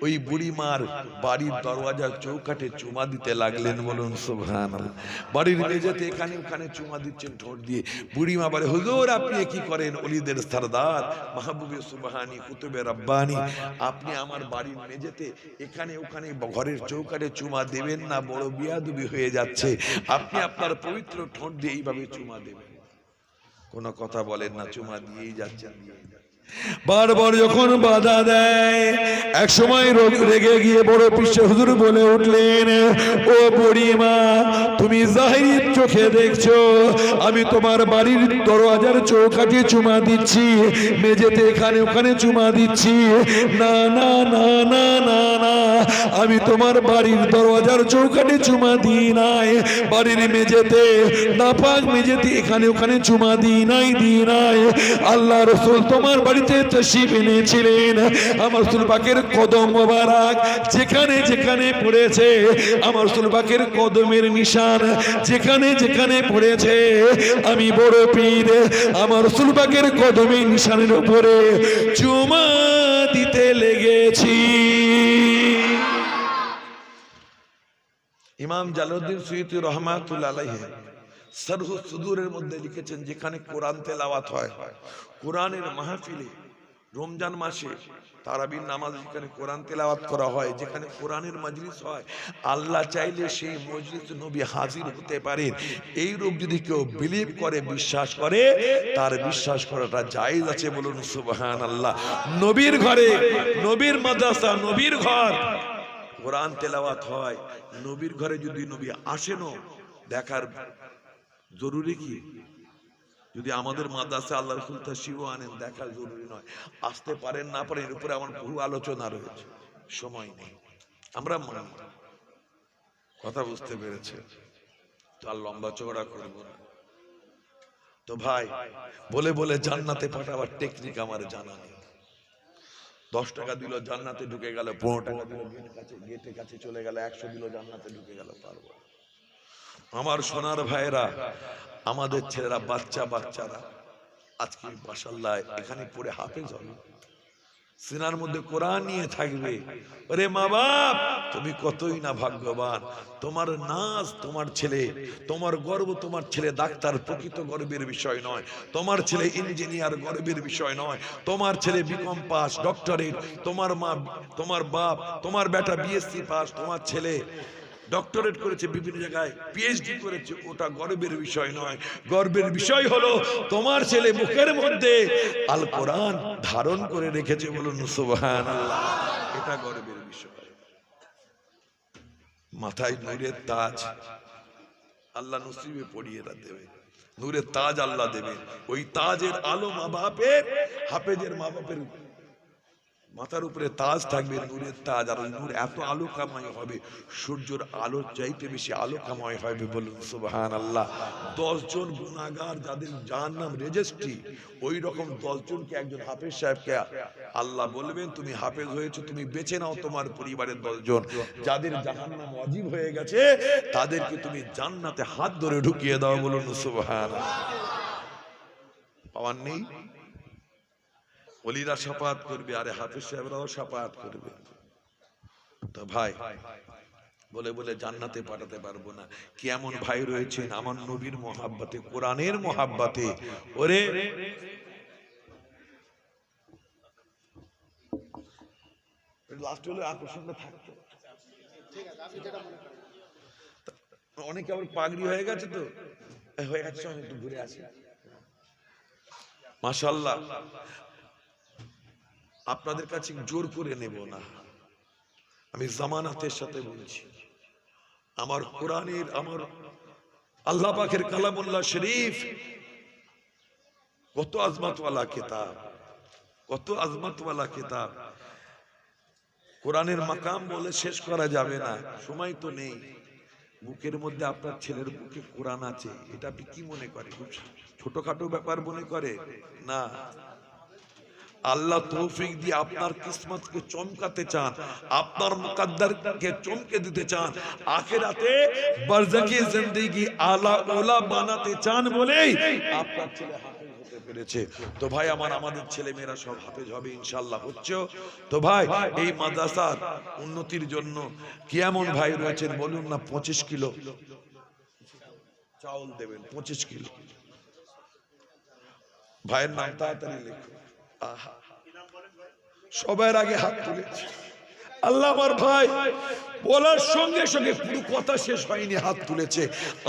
ওই বুড়িমার বাড়ির দরওয়াজার চৌকাঠে চুমা দিতে লাগলেন, বলুন সুবহানাল্লাহ। বাড়ির মেঝেতে এখানে ওখানে চুমা দিচ্ছেন ঠোঁট দিয়ে। বুড়িমা বলে, হুজুর আপনি কি করেন? ওলিদের সরদার মাহবুবে সুবহানি কুতুবে রব্বানি, আপনি আমার বাড়ির মেঝেতে এখানে ওখানে ঘরের চৌকাঠে চুমা দেবেন না, বড় বিয়াদবি হয়ে যাচ্ছে। আপনি আপনার পবিত্র ঠোঁট দিয়ে এইভাবে চুমা দেবেন। কোনো কথা বলেন না, চুমা দিয়েই যাচ্ছেন। বারবার যখন বাধা দেয়, এক সময় রেগে গিয়ে বড় পিসা হুজুর বলে উঠলেন, ও বুড়িমা তুমি জাহির চোখে দেখছো আমি তোমার বাড়ির দরওয়াজার চৌকাঠে চুমা দিচ্ছি, মেঝেতে এখানে ওখানে চুমা দিচ্ছি, না না না না না না, আমি তোমার বাড়ির দরওয়াজার চৌকাঠে চুমা দিই নাই, বাড়ির মেঝেতে নাপাক মেঝেতে এখানে ওখানে চুমা দিই নাই। আল্লাহ রাসূল তোমার বাড়িতে তশরিফ এনেছিলেন, আমার রাসূল পাকের কদম মোবারক যেখানে যেখানে পড়েছে, আমার রাসূল পাকের কদমের নিশান যেখানে যেখানে পড়েছে, আমি বড় পীর আমার রাসূল পাকের কদমে নিশানের উপরে চুমা দিতে লেগেছি। ইমাম জালালউদ্দিন সুয়ুতী রহমাতুল্লাহ আলাইহি সরহু সুদূরের মধ্যে লিখেছেন, যেখানে কোরআন তেলাওয়াত হয়, কোরআনের মাহফিলে রমজান মাসে তারাবির নামাজ যেখানে কোরআন তেলাওয়াত করা হয়, যেখানে কোরআনের মজলিস হয়, আল্লাহ চাইলে সেই মজলিস নবী হাজির হতে পারেন। এই রূপ যদি কেউ বিলিভ করে, বিশ্বাস করে, তার বিশ্বাস করাটা জায়েজ আছে, বলুন সুবহানাল্লাহ। নবীর ঘরে, নবীর মাদ্রাসা, নবীর ঘর কোরআন তেলাওয়াত হয়, নবীর ঘরে যদি নবী আসেনও দেখার জরুরি কি? যদি আমাদের মাদ্রাসা আল্লাহ রাসূল তাশরীফ আনেন, দেখা জরুরি নয়। আসতে পারেন না পারেন এর উপরে আমার বহু আলোচনা রয়েছে, সময় নেই, আমরা মানি। কথা বুঝতে পেরেছে তো? আর লম্বা চওড়া করব না। তো ভাই, বলে বলে জান্নাতে পাঠাবার টেকনিক আমার জানা নেই। 10 টাকা দিল জান্নাতে ঢুকে গেল, 15 টাকা দিল গেটের কাছে চলে গেল, 100 দিল জান্নাতে ঢুকে গেল, পারবো? আমার সোনার ভাইরা, আমাদের ছেলেরা, বাচ্চারা আজকে মাশাআল্লাহ এখানে পড়ে হাফেজ হবে, সিনার মধ্যে কোরআন নিয়ে থাকবে। আরে মা বাপ, তুমি কতই না ভাগ্যবান। তোমার নাজ তোমার ছেলে, তোমার গর্ব তোমার ছেলে ডাক্তার, প্রকৃত গর্বের বিষয় নয়। তোমার ছেলে ইঞ্জিনিয়ার, গর্বের বিষয় নয়। তোমার ছেলে বিকম পাস, ডক্টরেট, তোমার মা, তোমার বাপ, তোমার বেটা বিএসসি পাস, তোমার ছেলে ডক্টরেট করেছে, বিভিন্ন জায়গায় পিএইচডি করেছে, ওটা গর্বের বিষয় নয়। গর্বের বিষয় হলো তোমার ছেলে মুখের মধ্যে আল কোরআন ধারণ করে রেখেছে, বলুন সুবহানাল্লাহ। এটা গর্বের বিষয়। মাথায় নূরের তাজ আল্লাহ নসিবে পড়িয়ে দেবে, নূরের তাজ আল্লাহ দেবে। ওই তাজের আলো মা বাপের, হাফেজের মা বাপের মাথার উপরে তাজ থাকবে, নূরের তাজ। আর নূর এত আলো কামাই হবে, সূর্যের আলোর চাইতে বেশি আলো কামাই হবে, বলুন সুবহানাল্লাহ। 10 জন গুনাহগার যাদের জাহান্নাম রেজিস্ট্রি, ওই রকম 10 জনকে একজন হাফেজ সাহেবকে আল্লাহ বলবেন, তুমি হাফেজ হয়েছো, তুমি বেছে নাও তোমার পরিবারের 10 জন যাদের জাহান্নাম ওয়াজিব হয়ে গেছে, তাদেরকে তুমি জান্নাতে হাত ধরে ঢুকিয়ে দাও, বলুন সুবহানাল্লাহ। পাওয়ার নেই? ওলিরা শাফাআত করবে, আরে হাফেজ সাহেবরাও শাফাআত করবে। তো ভাই, বলে বলে জান্নাতে পাঠাতে পারবো না। কেমন ভাই রয়েছেন আমার নবীর মহাব্বতে, কোরআনের মহাব্বতে। ওরে লাস্ট হলে আকর্ষণটা থাকতো। অনেকে আবার পাগড়ি হয়ে গেছে, তো হয়ে গেছে, একটু ঘুরে আসে। মাশাআল্লাহ, আপনাদের কাছে জোর করে নেব না, আমি জামানাতের সাথে বলছি। আমার কোরআনের, আমার আল্লাহ পাকের কালামুল্লাহ শরীফ কত আজমতওয়ালা কিতাব, কত আজমতওয়ালা কিতাব। কোরআনের মাকাম বলে শেষ করা যাবে না, সময় তো নেই। বুকের মধ্যে আপনার ছেলের বুকে কোরআন আছে, এটা আপনি কি মনে করে? খুব ছোটখাটো ব্যাপার মনে করে না। আল্লাহ তৌফিক দিয়ে আপনার কিসমতকে চমকাতে চান, আপনার মুকদ্দরকে চমকে দিতে চান, আখিরাতে বারজাকি জিন্দেগি আলা ওলা বানাতে চান বলেই আপনার ছেলে হাফেজ হতে পেরেছে। তো ভাই আমার, আমাদের ছেলে মেয়েরা সব হাফেজ হবে ইনশাআল্লাহ, হচ্ছে। তো ভাই, এই মাদ্রাসার উন্নতির জন্য কেমন ভাই রয়েছেন বলুন না? 25 কিলো চাউল দেবেন, 25 কিলো। ভাইয়ের নাম তাড়াতাড়ি লিখুন। সবার আগে হাত তুলেছে। আল্লাহ, আমার ভাই বলার সঙ্গে সঙ্গে পুরো কথা শেষ হয়নি, হাত তুলেছে।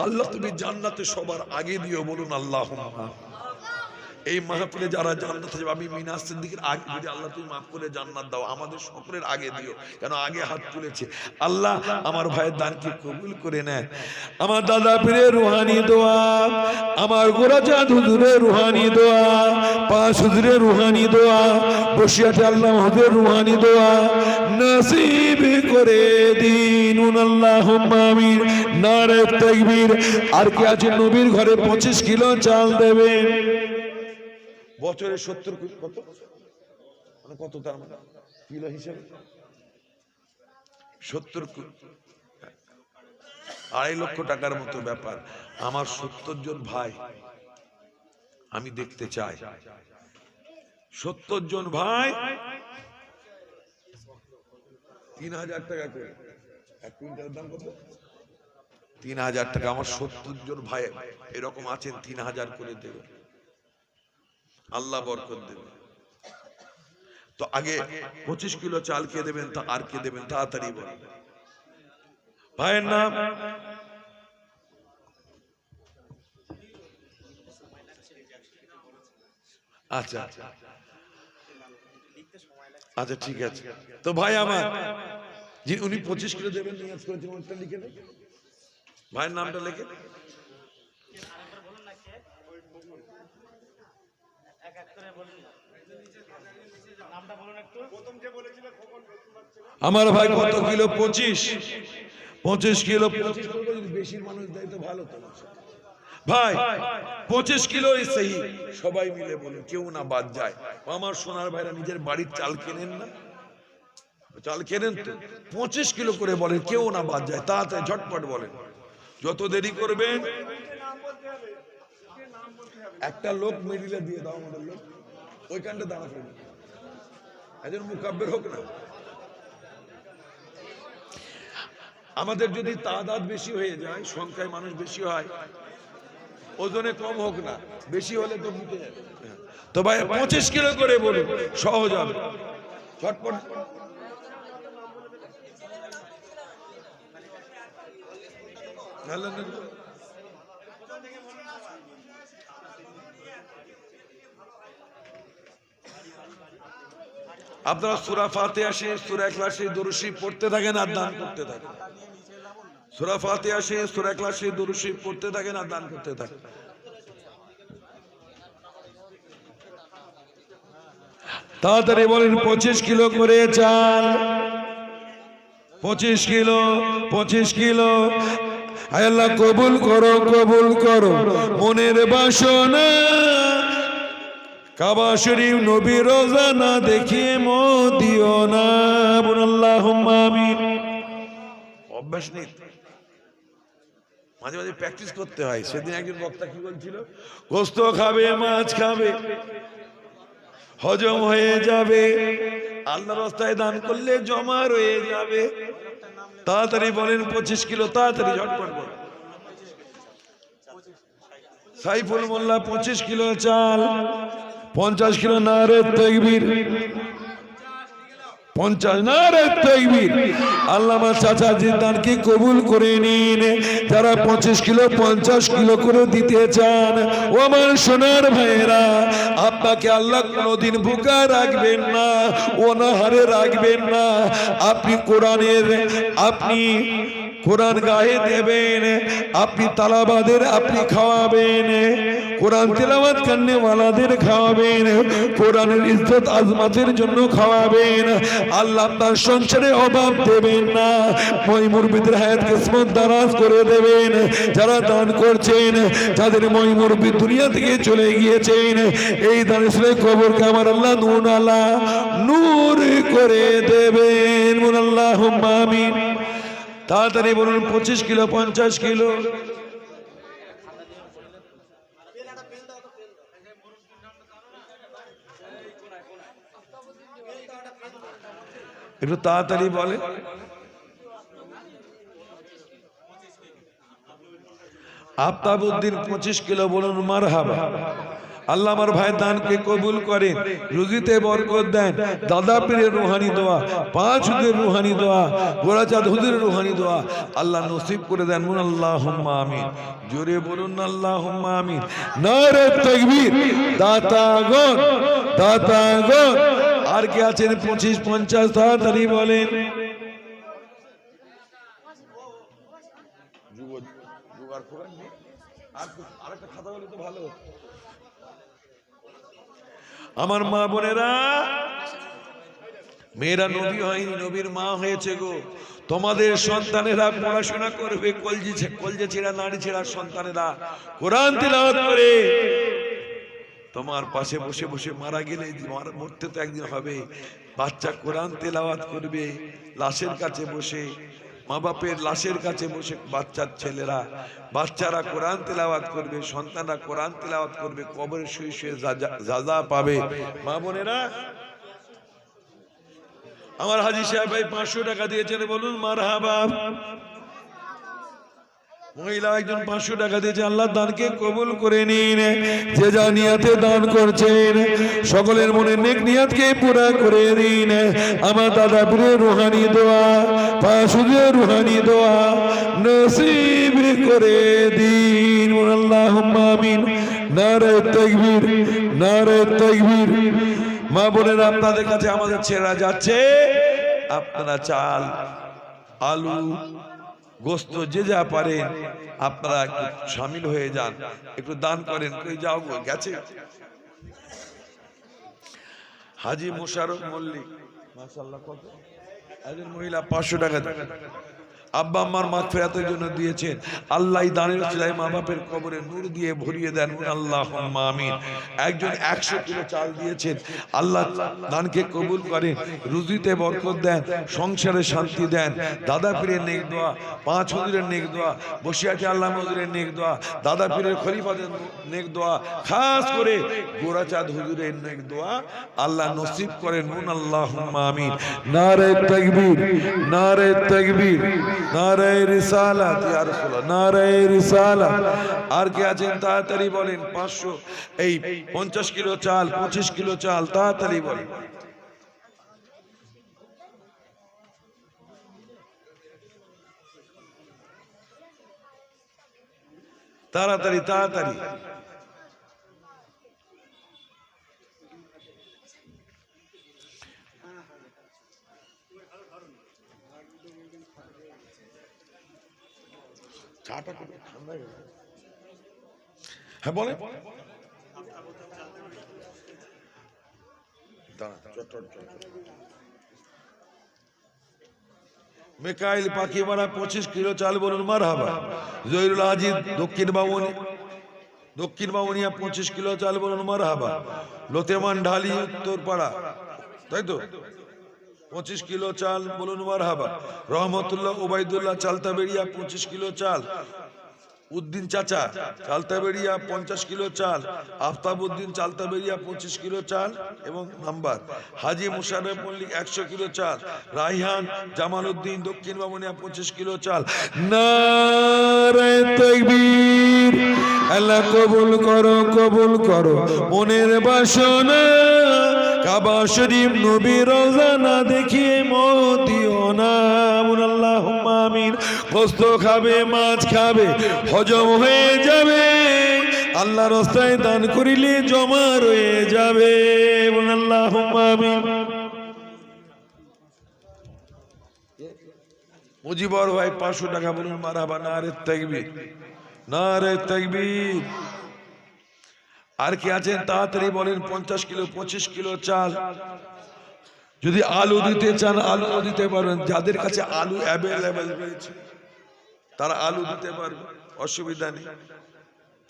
আল্লাহ তুমি জান্নাতে সবার আগে দিও, বলুন আল্লাহুম্মা। এই মাহফিলে যারা জান্নাতে যাবে, আমি মিনাস সিদ্দিকের আগে, যদি আল্লাহ তুমি মাফ করে জান্নাত দাও, আমাদের সকলের আগে দিও, কেন আগে হাত তুলেছে। আল্লাহ আমার ভাইয়ের দানকে কবুল করে নেয়। আমার দাদা পীরের রুহানি দোয়া, আমার গোরাচাঁদ হুজুরের রুহানি দোয়া, পাঁচ হুজুরের রুহানি দোয়া, বসিয়াতে আল্লাহ হুজুরের রুহানি দোয়া নসিব করে দিন, আল্লাহুম্মা আমিন। নারে তাকবীর। আর কে আছে নবীর ঘরে 25 কিলো চাল দেবেন? বছরে 70 কত মানে কত, তার মানে কিলো হিসেবে 70 2.5 লক্ষ টাকার মতো ব্যাপার। আমার 70 জন ভাই আমি দেখতে চাই, 70 জন ভাই 3000 টাকা করে। 1 কুইন্টালের দাম কত? 3000 টাকা। আমার 70 জন ভাই এরকম আছেন, 3000 করে দেবে, আল্লাহ বরকত দেবে। তো আগে 25 কিলো চাল কে দেবেন, তা আর কে দেবেন তাড়াতাড়ি বলেন। ভাইয়ের নাম? আচ্ছা আচ্ছা ঠিক আছে। তো ভাই আমার যিনি উনি 25 কিলো দেবেন নিয়াজ করেছেন, ওটা লিখে নেন, ভাইয়ের নামটা লিখে। আমার ভাই কত কিলো? 25 কিলো। বেশি মানুষ দেয় তো ভালো তো ভাই, 25 কিলোই সেই সবাই মিলে বলে, কেউ না বাদ যায়। আমার সোনার ভাইরা নিজের বাড়ির চাল কেনেন না, চাল কেনেন তো 25 কিলো করে বলেন, কেউ না বাদ যায়, তাড়াতাড়ি ঝটপট বলেন। যত দেরি করবেন, একটা লোক মিডিলে দিয়ে দাও, আমাদের লোক ওইখানটা দাঁড়া ফেলবে, একজন মুকাব্বির হোক না। আমাদের যদি তাদাদ বেশি হয়ে যায়, সংখ্যায় মানুষ বেশি হয়, ওজনে কম হোক না, বেশি হলে তো মিটে যাবে। তো ভাই 25 কিলো করে বলুন, সহজ হবে, ঝটপট। আপনারা সূরা ফাতিহা শেষ, সূরা ইখলাস শেষ, দুরূদ শরীফ পড়তে থাকেন আর দান করতে থাকেন। সূরা ফাতিহা শেষ, সূরা ইখলাস শেষ, দুরূদ শরীফ পড়তে থাকেন আর দান করতে থাকেন। তাড়াতাড়ি বলেন 25 কিলো করে চাল, 25 কিলো, 25 কিলো। আয় আল্লাহ কবুল করো, কবুল করো মনের বাসনা। কাবা শরীফ নবী রোজা না দেখিয়ে দিও না, আল্লাহুম্মা আমিন। অভ্যাস নেই, মাঝে মাঝে প্র্যাকটিস করতে হয়। সেদিন একজন বক্তা কি বলছিল, গোস্ত খাবে, মাছ খাবে, হজম হয়ে যাবে, আল্লাহর রাস্তায় দান করলে জমা রয়ে যাবে। তাড়াতাড়ি বলেন 25 কিলো, তাড়াতাড়ি ঝটপট বলেন। সাইফুল মোল্লা 25 কিলো চাল, 50 কিলো। নারে তাকবীর, 50 নারে তাকবীর। আল্লাহ আমার চাচাজির দানকে কবুল করে নিন। যারা 25 কিলো 50 কিলো করে দিতে চান, ও আমার সোনার ভাইয়েরা, আপনাকে আল্লাহ কোনোদিন ভুকা রাখবেন না, অনাহারে রাখবেন না। আপনি কোরআন গায়ে দেবেন, আপনি তালাবাদের আপনি খাওয়াবেন, কোরআন তেলাওয়াত করনে ওয়ালাদের খাওয়াবেন, কোরআনের ইজ্জত আজমাতের জন্য খাওয়াবেন। আল্লাহ আপনার সংসারে অভাব দেবেন না, মই মুরব্বিদের হায়াত কিসমত দারাজ করে দেবেন। যারা দান করছেন, যাদের মই মুরব্বি দুনিয়া থেকে চলে গিয়েছেন, এই দান ইসলে কবরকে আমার আল্লাহ নূর করে দেবেন, আল্লাহুম্মা আমিন। তাড়াতাড়ি বলুন 25 কিলো, 50 কিলো। একটু তাড়াতাড়ি বলে। আফতাবউদ্দিন 25 কিলো বলুন মারহাবা। আল্লাহ আমার ভাই দানকে কবুল করেন, রুজিতে বরকত দেন। দাদা পীরের রুহানি দোয়া, 5 হুজুরের রুহানি দোয়া, গোরাচাঁদ হুজুরের রুহানি দোয়া আল্লাহ নসিব করে দেন, আল্লাহুম্মা আমিন। জোরে বলুন আল্লাহুম্মা আমিন। নারে তাকবীর। দাতাগণ, দাতাগণ। আর কে আছেন 25 50? তাড়াতাড়ি বলেন। আরেকটা খাতা বলে তো ভালো। আমার মা বোনেরা, মেয়েরা নবী হয়নি, নবীর মা হয়েছে গো। তোমাদের সন্তানেরা পড়াশোনা করবে, কলজে ছেঁড়া নাড়ি ছেঁড়া সন্তানেরা কোরআন তিলাওয়াত করে তোমার পাশে বসে বসে মারা গেলে, মরতে তো একদিন হবে, বাচ্চা কোরআন তেলাওয়াত করবে লাশের কাছে বসে, মা বাপের লাশের কাছে বসে বাচ্চারা কোরআন তেলাওয়াত করবে, সন্তানরা কোরআন তেলাওয়াত করবে, কবরে শুয়ে শুয়ে যাজা পাবে। মা বোনেরা, আমার হাজী সাহেব ভাই 500 টাকা দিয়েছেন, বলুন মারহাবা। মহিলা একজন 500 টাকা দিয়েছে, আল্লাহ দানকে কবুল করে নিন। যে যা নিয়াতে দান করছেন সকলের মনের নেক নিয়াতকে পুরা করে দিন। আমার দাদা পীরের রুহানি দোয়া, পাশুদের রুহানি দোয়া নসিব করে দিন। আল্লাহুম্মা আমিন। নারে তাকবীর, নারে তাকবীর। মা বোনেরা, আপনাদের কাছে আমাদের ছেড়া যাচ্ছে, আপনারা চাল, আলু, গোস্ত যে যা পারেন আপনারা একটু শামিল হয়ে যান, একটু দান করেন। কই যাও গেছে হাজী মোশাররফ মল্লিক, মাশাআল্লাহ, কত একজন মহিলা 500 টাকা আব্বা আম্মার মাগফিরাতের জন্য দিয়েছেন। আল্লাহ দানের উসিলায় মা বাপের কবরে নূর দিয়ে ভরিয়ে দেন, আল্লাহুম্মা আমিন। একজন 100 কিলো চাল দিয়েছেন, আল্লাহ দানকে কবুল করেন, রুজিতে বরকত দেন, সংসারে শান্তি দেন। দাদা পীরের নেক দোয়া, 5 হুজুরের নেক দোয়া, বসিয়াটি আল্লাহ হুজুরের নেক দোয়া, দাদা পীরের খলিফাদের নেক দোয়া, খাস করে গোরাচাঁদ হুজুরের নেক দোয়া আল্লাহ নসিব করেন, আল্লাহুম্মা আমিন। নারে তাকবীর, নারে তাকবীর, নারে রিসালাত, ইয়া রাসূলুল্লাহ, নারে রিসালাত। আর কে আছেন তাড়াতাড়ি বলেন। 500 এই 50 কিলো চাল, 25 কিলো চাল, তাড়াতাড়ি বলেন। তাড়াতাড়ি তাড়াতাড়ি। হ্যাঁ বলে মেকাইল পাখিমারা 25 কিলো চাল, বলুন মারহাবা। জহিরুল আজিদ দক্ষিণ বামুনিয়া 25 কিলো চাল, বলুন মারহাবা। লতেমান ঢালি উত্তরপাড়া, তাই তো 25 কিলো চাল, বলুন মারহাবা। রহমতুল্লাহ ওবাইদুল্লাহ চালতাবেড়িয়া 25 কিলো চাল। উদ্দিন চাচা চালতাবেড়িয়া 50 কিলো চাল। আফতাবউদ্দিন চালতাবেড়িয়া 25 কিলো চাল এবং নাম্বার। হাজী মোশাররফ মল্লিক 100 কিলো চাল। রাইহান জামাল উদ্দিন দক্ষিণ বামুনিয়া 25 কিলো চাল। নারে তাকবীর। আল্লাহ কবুল করো, কবুল করো মনের বাসনা। কাবা শরীফ নবীর রওজা না দেখিয়ে মত দিও না, আল্লাহুম্মা আমিন। গোস্ত খাবে, মাছ খাবে, হজম হয়ে যাবে, আল্লাহর রাস্তায় দান করিলে জমা রয়ে যাবে, আল্লাহুম্মা আমিন। মুজিবর ভাই 500 টাকা, বলুন মারহাবা। নারে তাকবীর, নারে তাকবীর। আর কি আছেন তাড়াতাড়ি বলেন। 50 কিলো, 25 কিলো চাল। যদি আলু দিতে চান আলু দিতে পারবেন, যাদের কাছে আলু অ্যাভেলেবেল রয়েছে তারা আলু দিতে পারবে, অসুবিধা নেই।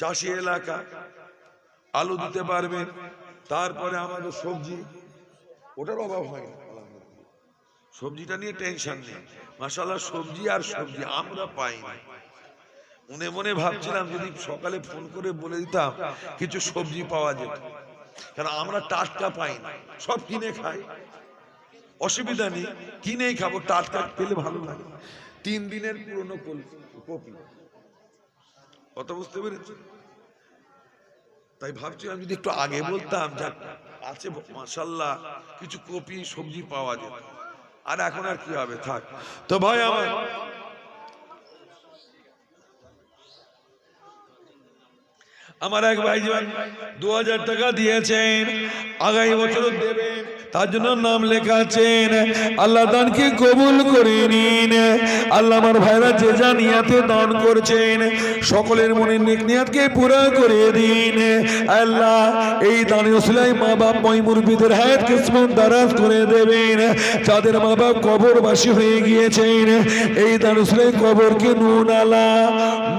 চাষি এলাকা আলু দিতে পারবেন। তারপরে আমাদের সবজি, ওটার অভাব হয় না, সবজিটা নিয়ে টেনশন নেই। মাশাআল্লাহ, সবজি আর সবজি আমরা পাই না। মনে মনে ভাবছিলাম যদি সকালে ফোন করে বলে দিতাম কিছু সবজি পাওয়া যেত, কারণ আমরা টাটকা পাই না, সব কিনে খাই। অসুবিধা নেই, কিনেই খাবো, টাটকা পেলে ভালো লাগে। 3 দিনের পুরনো কপি, কত বুঝতে পেরেছি? তাই ভাবছিলাম যদি একটু আগে বলতাম, যাক আছে মাশাআল্লাহ কিছু কপি সবজি পাওয়া যেত। আর এখন আর কি হবে, থাক। তো ভাই আমার এক ভাইজান 2000 টাকা দিয়েছেন, আগামী বছর দেবেন, তার জন্য নাম লেখাছেন। আল্লাহ দানকে কবুল করে নিন। আল্লাহ আমার ভাইরা যে যা নিয়াতে দান করছেন সকলের মনের নেক নিয়াতকে পুরা করে দিন। আল্লাহ এই দানের উসিলায় মা বাপ মুরব্বিদের হায়াত কিসমত দারাজ করে দেবেন। যাদের মা বাপ কবরবাসী হয়ে গিয়েছেন এই দানের উসিলায় কবরকে নূরালা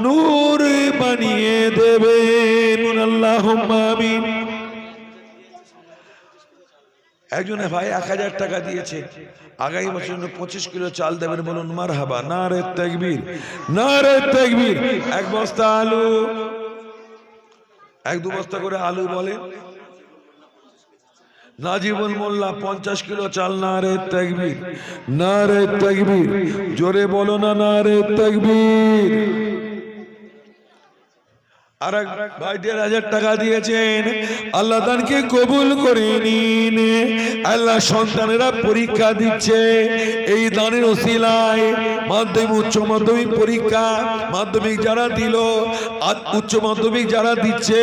নূর বানিয়ে দেবেন, আল্লাহুম্মা আমিন। একজনে ভাই 1000 টাকা দিয়েছে, আগামী বছর 25 কিলো চাল দেবেন, বলুন মারহাবা, নারে তাকবীর, নারে তাকবীর। 1 বস্তা আলু, 1-2 বস্তা করে আলু বলে। নাজিবুল মোল্লা 50 কিলো চাল, নারে তাকবীর, নারে তাকবীর, জোরে বলো না নারে তাকবীর। আর এক ভাই 1500 টাকা দিয়েছেন, আল্লাহ দানকে কবুল করে নিন। আল্লাহ সন্তানেরা পরীক্ষা দিচ্ছে, এই দানের ওসিলায় মাধ্যমিক উচ্চ মাধ্যমিক পরীক্ষা, মাধ্যমিক যারা দিল, উচ্চ মাধ্যমিক যারা দিচ্ছে,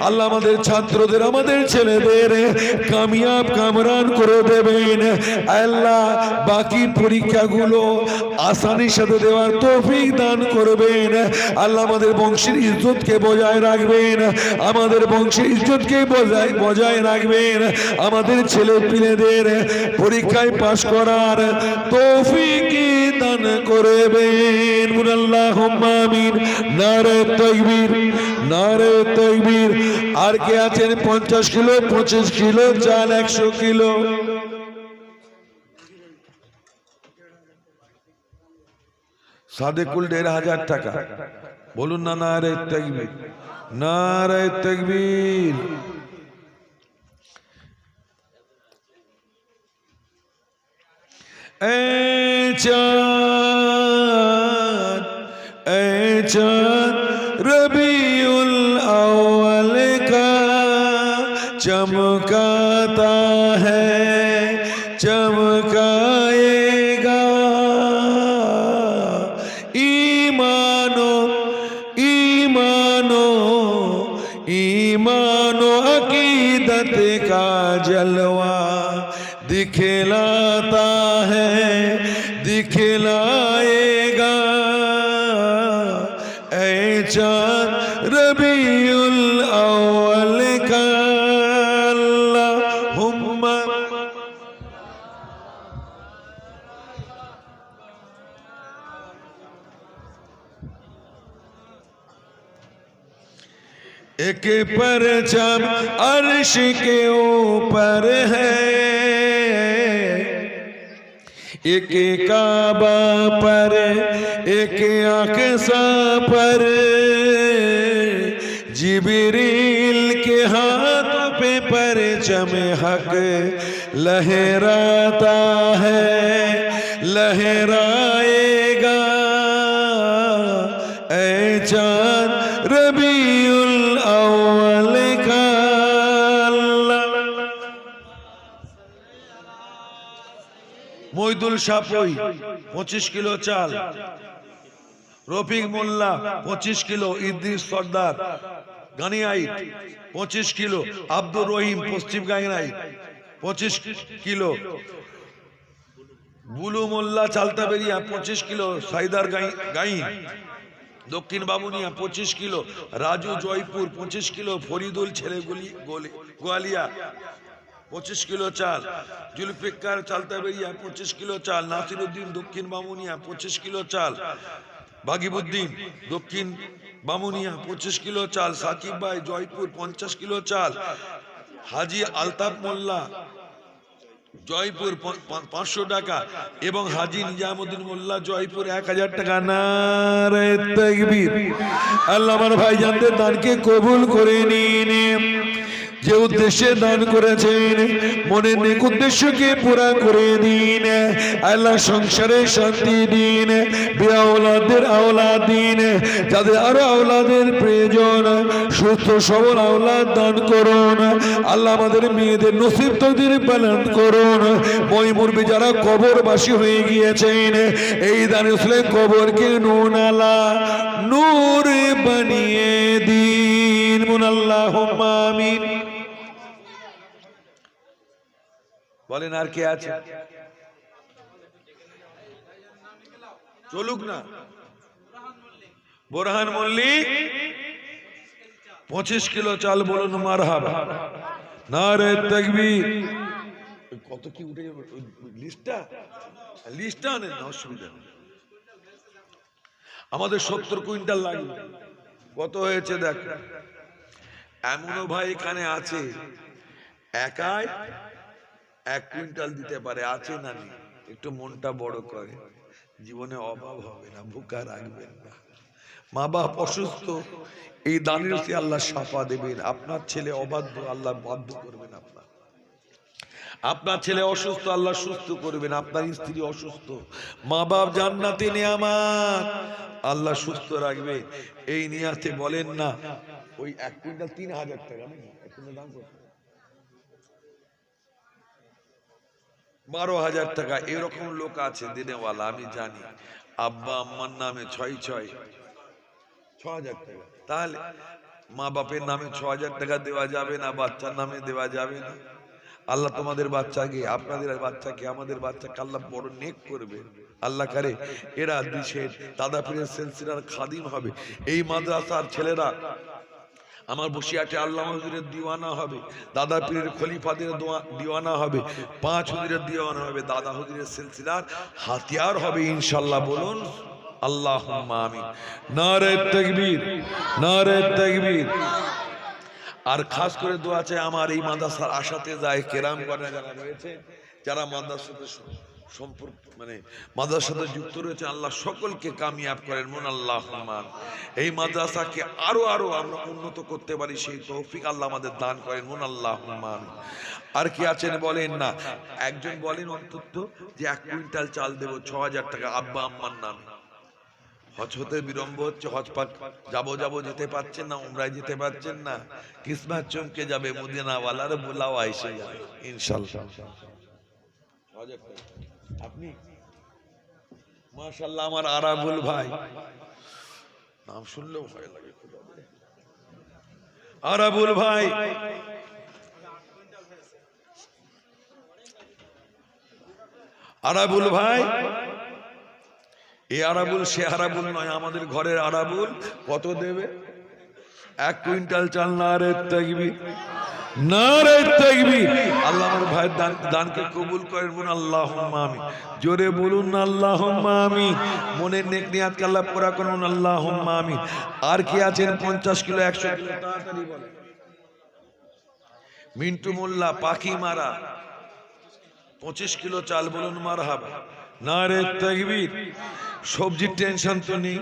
আল্লাহ আমাদের ছাত্রদের, আমাদের ছেলেদের কামিয়াব কামরান করে দেবেন। আল্লাহ বাকি পরীক্ষাগুলো আসানির সাথে দেওয়ার তৌফিক দান করবেন। আল্লাহ আমাদের বংশের ইজ্জতকে বজায় রাখবেন, আমাদের বংশের ইজ্জতকে বজায় রাখবেন, আমাদের ছেলে পিলেদের পরীক্ষায় পাশ করার তৌফিক দান করবেন। আল্লাহুম্মা আমিন। নারে তাকবীর, নারে তাকবীর। আর কে আছেন 50 কিলো, 25 কিলো চাল, 100 কিলো? সাদেকুল 1500 টাকা, বলুন না নারে তাকবীর, নারে তাকবীর। এ চাঁদ রবিউল আউয়াল का चमकाता है, चमकाएगा। ईमानो ईमानो ईमानो अकीदत का जलवा दिखलाता है, दिखलाएगा। ऐ चाँद रबीउल अव्वल का, अल्लाहुम्मा। एक परचम अर्श के ऊपर है, एक काबा पर, एक अक़सा पर, जिब्रील के हाथों पे परचम हक लहराता है, लहराएगा। ऐ चाँद रबीउल अव्वल का, মইদুল সাপই 25 কিলো চাল, রফিক মোল্লা 25 কিলো, ইদ্রিস সর্দার গানিয়াইট 25 কিলো, আব্দুর রহিম পশ্চিম গাইনাইট 25 কিলো, বুলু মোল্লা চালতাবেরিয়া 25 কিলো, সাইদার গাইন দক্ষিণ বামুনিয়া 25 কিলো, রাজু জয়পুর 25 কিলো, ফরিদুল ছেলেগুলি গোয়ালিয়া 25 কিলো চাল, জুলফিকার চালতাবেরিয়া 25 কিলো চাল, নাসিরউদ্দিন দক্ষিণ বামুনিয়া 25 কিলো চাল, বাগিবুদ্দিন দক্ষিণ বামুনিয়া 25 কিলো চাল, সাকিব ভাই জয়পুর 50 কিলো চাল, হাজি আলতাফ মোল্লা জয়পুর 500 টাকা, এবং হাজি নিজামুদ্দিন মোল্লা জয়পুর 1000 টাকা। নারে তাকবীর। আল্লাহ আমার ভাই জানদের দানকে কবুল করে নিন। যে উদ্দেশ্যে দান করেছেন মনের নেক উদ্দেশ্যকে পুরা করে দিন। আল্লাহ সংসারে শান্তি দিন, বেআওলাদের আওলাদ দিন, যাদের আরো আওলাদের প্রয়োজন সুস্থ সবল আওলাদ দান করুন। আল্লাহ আমাদের মেয়েদের নসিব তকদির পালন করুন। মই মুরবি যারা কবরবাসী হয়ে গিয়েছেন, এই দান উসলে কবরকে নুনালা নূর বানিয়ে দিন। আল্লাহুম্মা আমিন। বলেন আর কে আছে? চলুক না। বোরহান মল্লিক 25 কিলো চাল, বলুন মারহাবা। নারে তাকবীর। কত কি উঠে যাবে লিস্টটা আনেন না, অসুবিধা নেই। আমাদের 70 কুইন্টাল লাগবে। কত হয়েছে দেখ। এমনও ভাই এখানে আছে একাই 1 কুইন্টাল দিতে পারে, আছে না নেই? একটু মনটা বড় করে, জীবনে অভাব হবে না, ভুকা রাখবেন না। মা বাপ অসুস্থ, এই দানের চেয়ে আল্লাহ শাফা দেবেন। আপনার ছেলে অবাধ্য, আল্লাহ বাধ্য করবেন। আপনার ছেলে অসুস্থ, আল্লাহ সুস্থ করবেন। আপনার স্ত্রী অসুস্থ, মা বাপ জান্নাতে নেয়ামত, আল্লাহ সুস্থ রাখবে। এই নিয়াতে বলেন না ওই 1 কুইন্টাল 3000 টাকা, না দাম কত? 12,000 টাকা। এরকম লোক আছে দিনেওয়ালা, আমি জানি। আব্বা আম্মার নামে 6,000 টাকা। তাহলে মা বাপের নামে 6,000 টাকা দেওয়া যাবে না? বাচ্চার নামে দেওয়া যাবে না? আল্লাহ তোমাদের বাচ্চাকে, আপনাদের বাচ্চাকে, আমাদের বাচ্চাকে আল্লাহ বড় নেক করবে। আল্লাহ করে এরা দেশের দাদা পীরের সিলসিলার খাদিম হবে। এই মাদ্রাসার ছেলেরা আমার বসিয়াটে আল্লাহ হুজুরের দিওয়ানা হবে, দাদা পীরের খলিফাদের দিওয়ানা হবে, 5 হুজুরের দিওয়ানা হবে, দাদা হুজুরের সিলসিলার হাতিয়ার হবে ইনশাআল্লাহ। বলুন আল্লাহুম্মা আমিন। নারে তাকবীর, নারে তাকবীর। আর খাস করে দোয়া চাই আমার এই মাদ্রাসার আশাতে যায় কেরামগণে যারা রয়েছে, যারা মাদ্রাসাতে সম্পর্ক মানে মাদ্রাসার সাথে যুক্ত রয়েছে, আল্লাহ সকলকে কামিয়াব করেন। মন আল্লাহুম্মা। এই মাদ্রাসাকে আরো আমরা উন্নত করতে পারি সেই তৌফিক আল্লাহ আমাদের দান করেন। মন আল্লাহুম্মা। আর কি আছেন বলেন না? একজন বলেন অন্তত যে 1 কুইন্টাল চাল দেব, 6,000 টাকা আব্বা আম্মার নামে। হজ হতে বিলম্ব হচ্ছে, হজ পাক যাবো যেতে পারছেন না, উমরায় যেতে পারছেন না, কিসমত চমকে যাবে, মদিনাওয়ালার বুলাওয়া এসে যাবে ইনশাআল্লাহ। আপনি মাশাআল্লাহ, আমার আরাবুল ভাই, নাম শুনলেও ভয় লাগে। আরাবুল ভাই, আরাবুল ভাই, এই আরাবুল সে আরাবুল নয়, আমাদের ঘরের আরাবুল। কত দেবে? 1 কুইন্টাল চাল। নারে তাকবীর, নারে তাকবীর। আল্লাহ আমার ভাইয়ের দানকে কবুল করেন। বলুন আল্লাহুম্মা আমিন। জোরে বলুন আল্লাহুম্মা আমিন। মনের নেক নিয়াতকে আল্লাহ পুরা করুন, আল্লাহুম্মা আমিন। আর কি আছেন 50 কিলো 100 কিলো? তাড়াতাড়ি বলেন। মিন্টু মোল্লা পাখি মারা 25 কিলো চাল। বলুন মারহাবা। নারে তাকবীর। সবজির টেনশন তো নেই,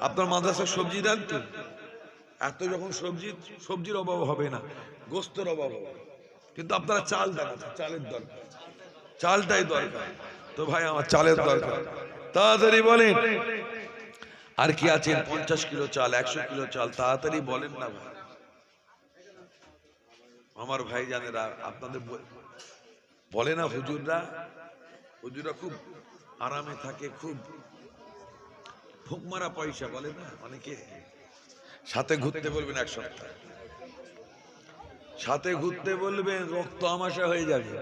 আপনার মাদ্রাসায় সবজি দেন তো? এত যখন সবজির অভাব হবে না, গোস্তের অভাব হবে, কিন্তু আপনারা চাল দেন, চালের দরকার, চালটাই দরকার। তো ভাই আমার চালের দরকার, তাড়াতাড়ি বলেন। আর কি আছেন 50 কিলো চাল 100 কিলো চাল? তাড়াতাড়ি বলেন না ভাই। আমার ভাই জানেরা আপনাদের বলে না হুজুররা খুব আরামে থাকে, খুব ফুকমারা পয়সা বলে না অনেকে। সাথে ঘুরতে বলবেন, 1 সপ্তাহ সাথে ঘুরতে বলবেন, রক্ত আমাশা হয়ে যাবে।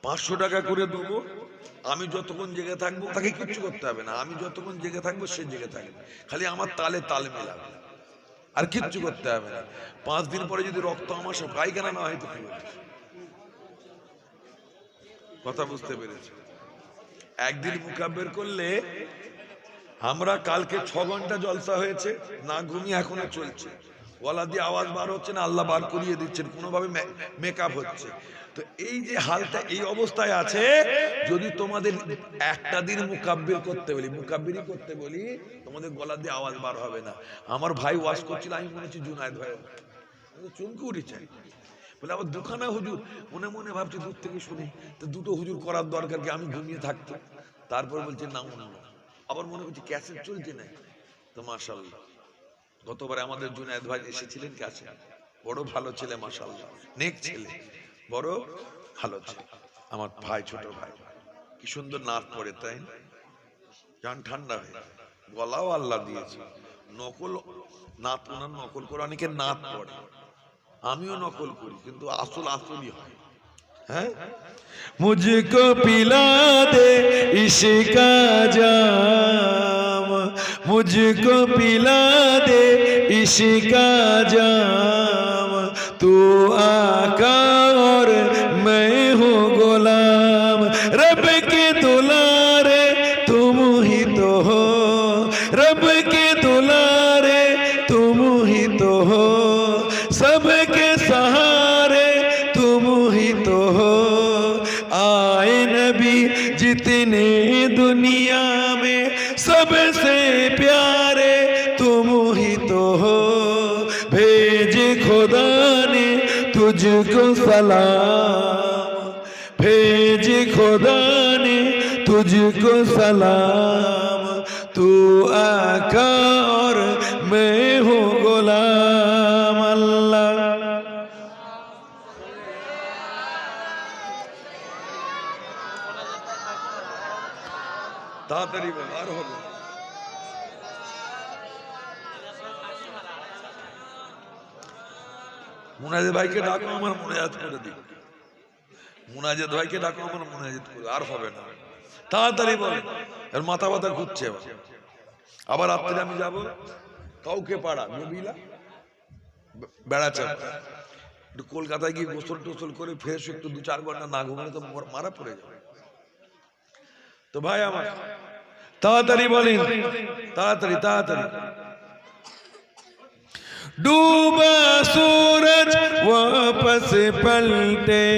500 টাকা করে দেবো, আমি যতক্ষণ জেগে থাকবো তাকে কিচ্ছু করতে হবে না, আমি যতক্ষণ জেগে থাকবো সে জেগে থাকবে, খালি আমার তালে তাল মেলাবে, আর কিচ্ছু করতে হবে না। 5 দিন পরে যদি রক্ত আমাশা পায়খানা না হয় তো কি হবে? কথা বুঝতে পেরেছি? একদিন মুকাব্বির করলে, আমরা কালকে 6 ঘন্টা জলসা হয়েছে, না ঘুমিয়ে এখনো চলছে, গলা দিয়ে আওয়াজ বার হচ্ছে না, আল্লাহ বার করিয়ে দিচ্ছেন, কোনোভাবে মেকআপ হচ্ছে। তো এই যে হালটা এই অবস্থায় আছে, যদি তোমাদের একটা দিন মুকাব্বির করতে বলি, তোমাদের গলা দিয়ে আওয়াজ বার হবে না। আমার ভাই ওয়াজ করছিল, আমি মনে হচ্ছে জুনায়েদ ভাই চমকে উঠেছে, বলে আবার দুখানা হুজুর। মনে মনে ভাবছি দূর থেকে শুনে তো 2টো হুজুর করার দরকার কি, আমি ঘুমিয়ে থাকতো। তারপর বলছে না, আবার মনে করছি ক্যাসেট চলছে না। তো মাশাআল্লাহ, গতবারে আমাদের জুনায়েদ ভাই এসেছিলেন ক্যাসেট, বড় ভালো ছেলে, মাশাআল্লাহ নেক ছেলে, বড় ভালো ছেলে আমার ভাই, ছোট ভাই, কি সুন্দর নাচ পড়ে, তাই জান ঠান্ডা হয়ে, গলাও আল্লাহ দিয়েছে। নকল নাত, ওনার নকল করে অনেকে নাত পড়ে, আমিও নকল করি, কিন্তু আসলই হয়। হ্যাঁ, मुझको पिला दे इश्का जाम, मुझको पिला दे इश्का जाम, तू आका और मैं हूँ गुलाम, रब के दुलारे तुम ही तो हो, रब के दुलारे तुम ही तो हो, सबके सहारे तुम ही तो हो, तो हो भेजे खुदा ने तुझको सलाम, भेजे खुदा ने तुझको सलाम, तू आका और मैं हूँ गुलाम। अल्लाह তাড়াতাড়ি বল, আর হবে মুনাজাত ভাইকে ডাকো, আমার মুনাজাত করে দিই। মুনাজাত ভাইকে ডাকো, আমার মুনাজাত করে, আর হবে না। তাড়াতাড়ি বল, এর মাথা ব্যথা ঘুরছে। আবার রাত্রে আমি যাব কাউকে পাড়া নবিলা বেড়াচ্ছে, একটু কলকাতায় গিয়ে গোসল টোসল করে ফ্রেশ একটু 2-4 ঘন্টা না ঘুমালে তো মারা পড়ে যাবে। তো ভাই আমার তাড়াতাড়ি বলেন, তাড়াতাড়ি তাড়াতাড়ি। डूबा सूरज वापस पलटे,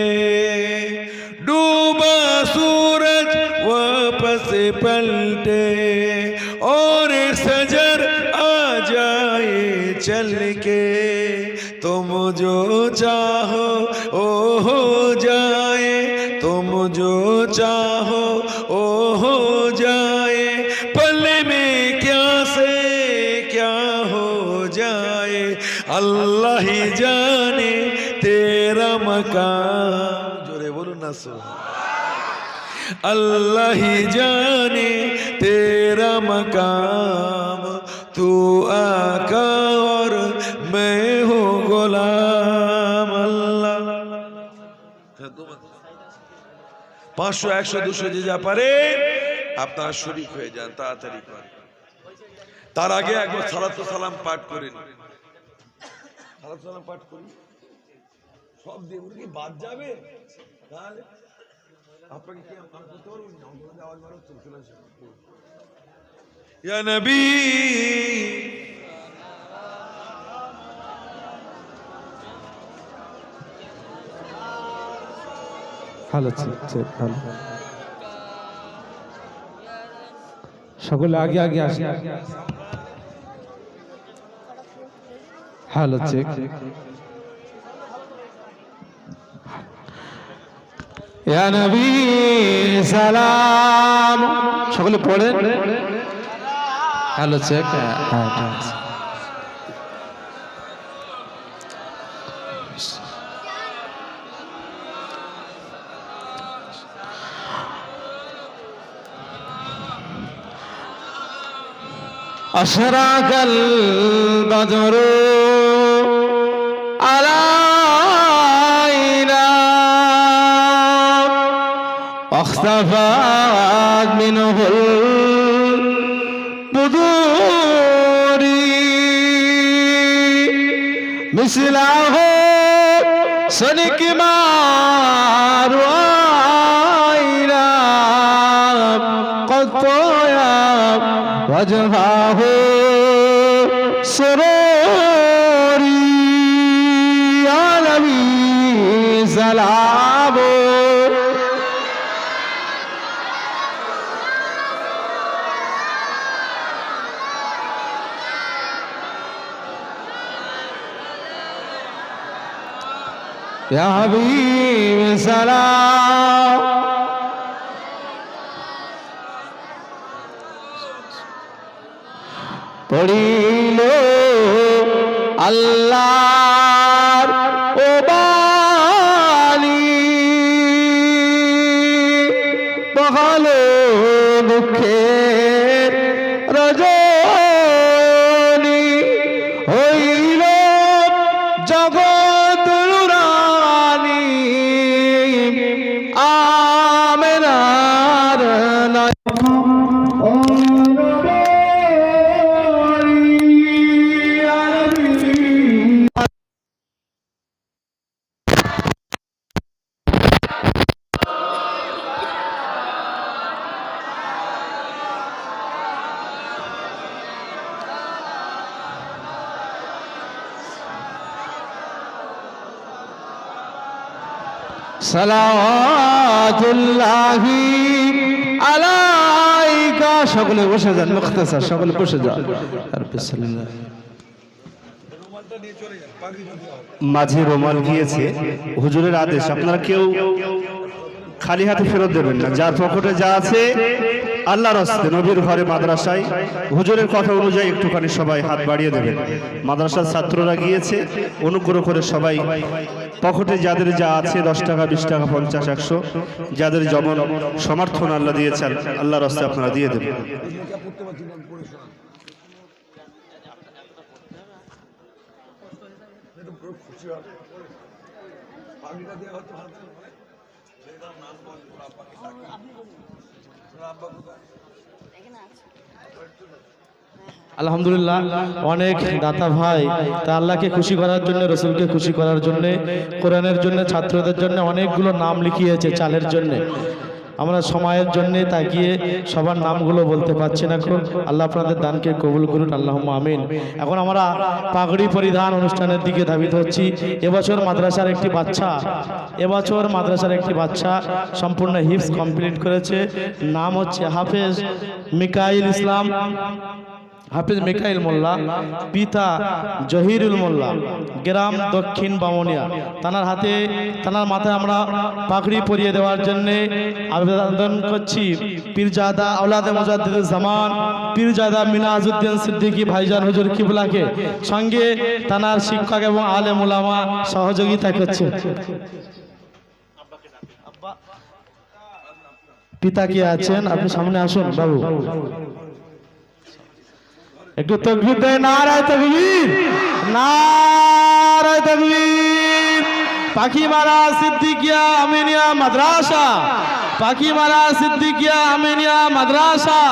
डूबा सूरज वापस पलटे, और सजर आ जाए चल के, तुम जो चाहो ओ हो जाए, तुम जो चाहो ओ हो जाए, पल में क्या से क्या हो जाए, अल्लाह ही जाने तेरा मकाम। जोरे बोलो ना सो, अल्लाह ही जाने तेरा मकाम, तू आका और मैं हूँ गुलाम। अल्लाह 500 100 200 যে যা পারে আপনারা শরীক হয়ে যান, তাড়াতাড়ি করেন। তার আগে একবার সালাতু সালাম পাঠ করেন, সালাতু সালাম পাঠ করি, সব দেবর কি বাদ যাবে? তাহলে আপনাকে কি আমি করতে পারবো না? আমাদের আওয়াজ বাড়ো, চলে আসে ইয়া নবী। ভালো ভালো, সকলে আগে আগে আসে। Hello check. ইয়া নবী সালাম, সকলে পড়েন। Hello check. হ্যাঁ ঠিক আছে। أشرق البدر علينا واختفت منه البدور مثله سنك ما رأينا قد طيب وجهه سروري يا نبي سلام يا حبيب سلام পড়িল আল্লাহর ও বাণী, বহালো দুঃখের রজনী, হইল জগৎ রানী আমেনার নয়। সালাতুল্লাহি আলাইকা, সকলে বসে যান, মুখতাসার সকলে বসে যান। আর বিসমিল্লাহ। মাঝে রুমাল গিয়েছে, হুজুরের আদেশ আপনারা কেউ খালি হাতে ফেরত দেবেন না। যার পকেটে যা আছে আল্লাহর রাস্তায় নবীর ঘরে মাদ্রাসায় হুজুরের কথা অনুযায়ী একটুখানি সবাই হাত বাড়িয়ে দেবেন। মাদ্রাসার ছাত্ররা গিয়েছে, অনুগ্রহ করে সবাই পকেটে যাদের যা আছে 10 টাকা 20 টাকা 50 100 যাদের যেমন সমর্থন আল্লাহ দিয়েছেন আল্লাহর রাস্তায় আপনারা দিয়ে দেবেন। আলহামদুলিল্লাহ, অনেক দাতা ভাই তা আল্লাহকে খুশি করার জন্য, রসুলকে খুশি করার জন্য, কোরআনের জন্য, ছাত্রদের জন্য অনেকগুলো নাম লিখিয়েছে চালের জন্য। আমরা সময়ের জন্য তাকিয়ে সবার নামগুলো বলতে পারছি না। আল্লাহ আপনাদের দানকে কবুল করুন, আল্লাহুম্মা আমিন। এখন আমরা পাগড়ি পরিধান অনুষ্ঠানের দিকে ধাবিত হচ্ছি। এবছর মাদ্রাসার একটি বাচ্চা সম্পূর্ণ হিফজ কমপ্লিট করেছে। নাম হচ্ছে হাফেজ মিকাইল মোল্লা, পিতা জহিরুল মোল্লা, গ্রাম দক্ষিণ বামনিয়া। তানার মাথায় আমরা পাগড়ি পরিয়ে দেওয়ার জন্য আবেদন করছি পীরজাদা আওলাদে মুজাদ্দিদুল জামান পীরজাদা মিনাজউদ্দিন সিদ্দিকী ভাইজান হুজুর কিবলাকে, সঙ্গে তানার শিক্ষক এবং আলেম উলামা সহযোগিতা করছে। পিতা কি আছেন? আপনি সামনে আসুন বাবু, একটু তাকবীর দেয়। নারায়ে তাকবীর, নারায়ে তাকবীর। পাখিমারা সিদ্দিকিয়া আমিনিয়া মাদ্রাসা, পাখিমারা সিদ্দিকিয়া আমিনিয়া মাদ্রাসা,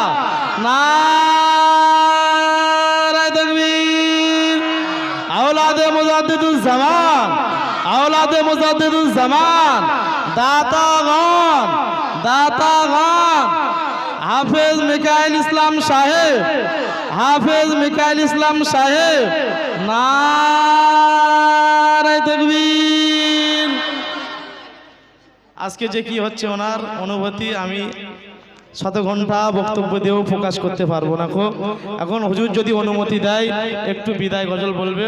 নারায়ে তাকবীর। আওলাদে মুজাদ্দিদুল জামান, আওলাদে মুজাদ্দিদুল জামান, দাতাগণ, দাতাগণ। হাফেজ মিকাইল ইসলাম সাহেব, হাফেজ মিকাইল ইসলাম সাহেব, নারায়ে তাকবীর। আজকে যে কি হচ্ছে ওনার অনুভূতি আমি শত ঘন্টা বক্তব্য দিয়েও প্রকাশ করতে পারবো না। এখন হুজুর যদি অনুমতি দেয় একটু বিদায় গজল বলবে।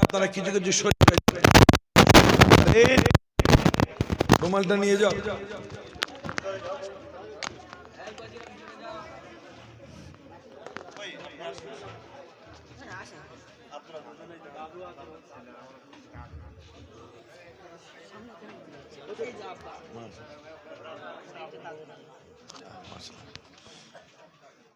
আপনারা কিছু কিছু রুমালটা নিয়ে যাও।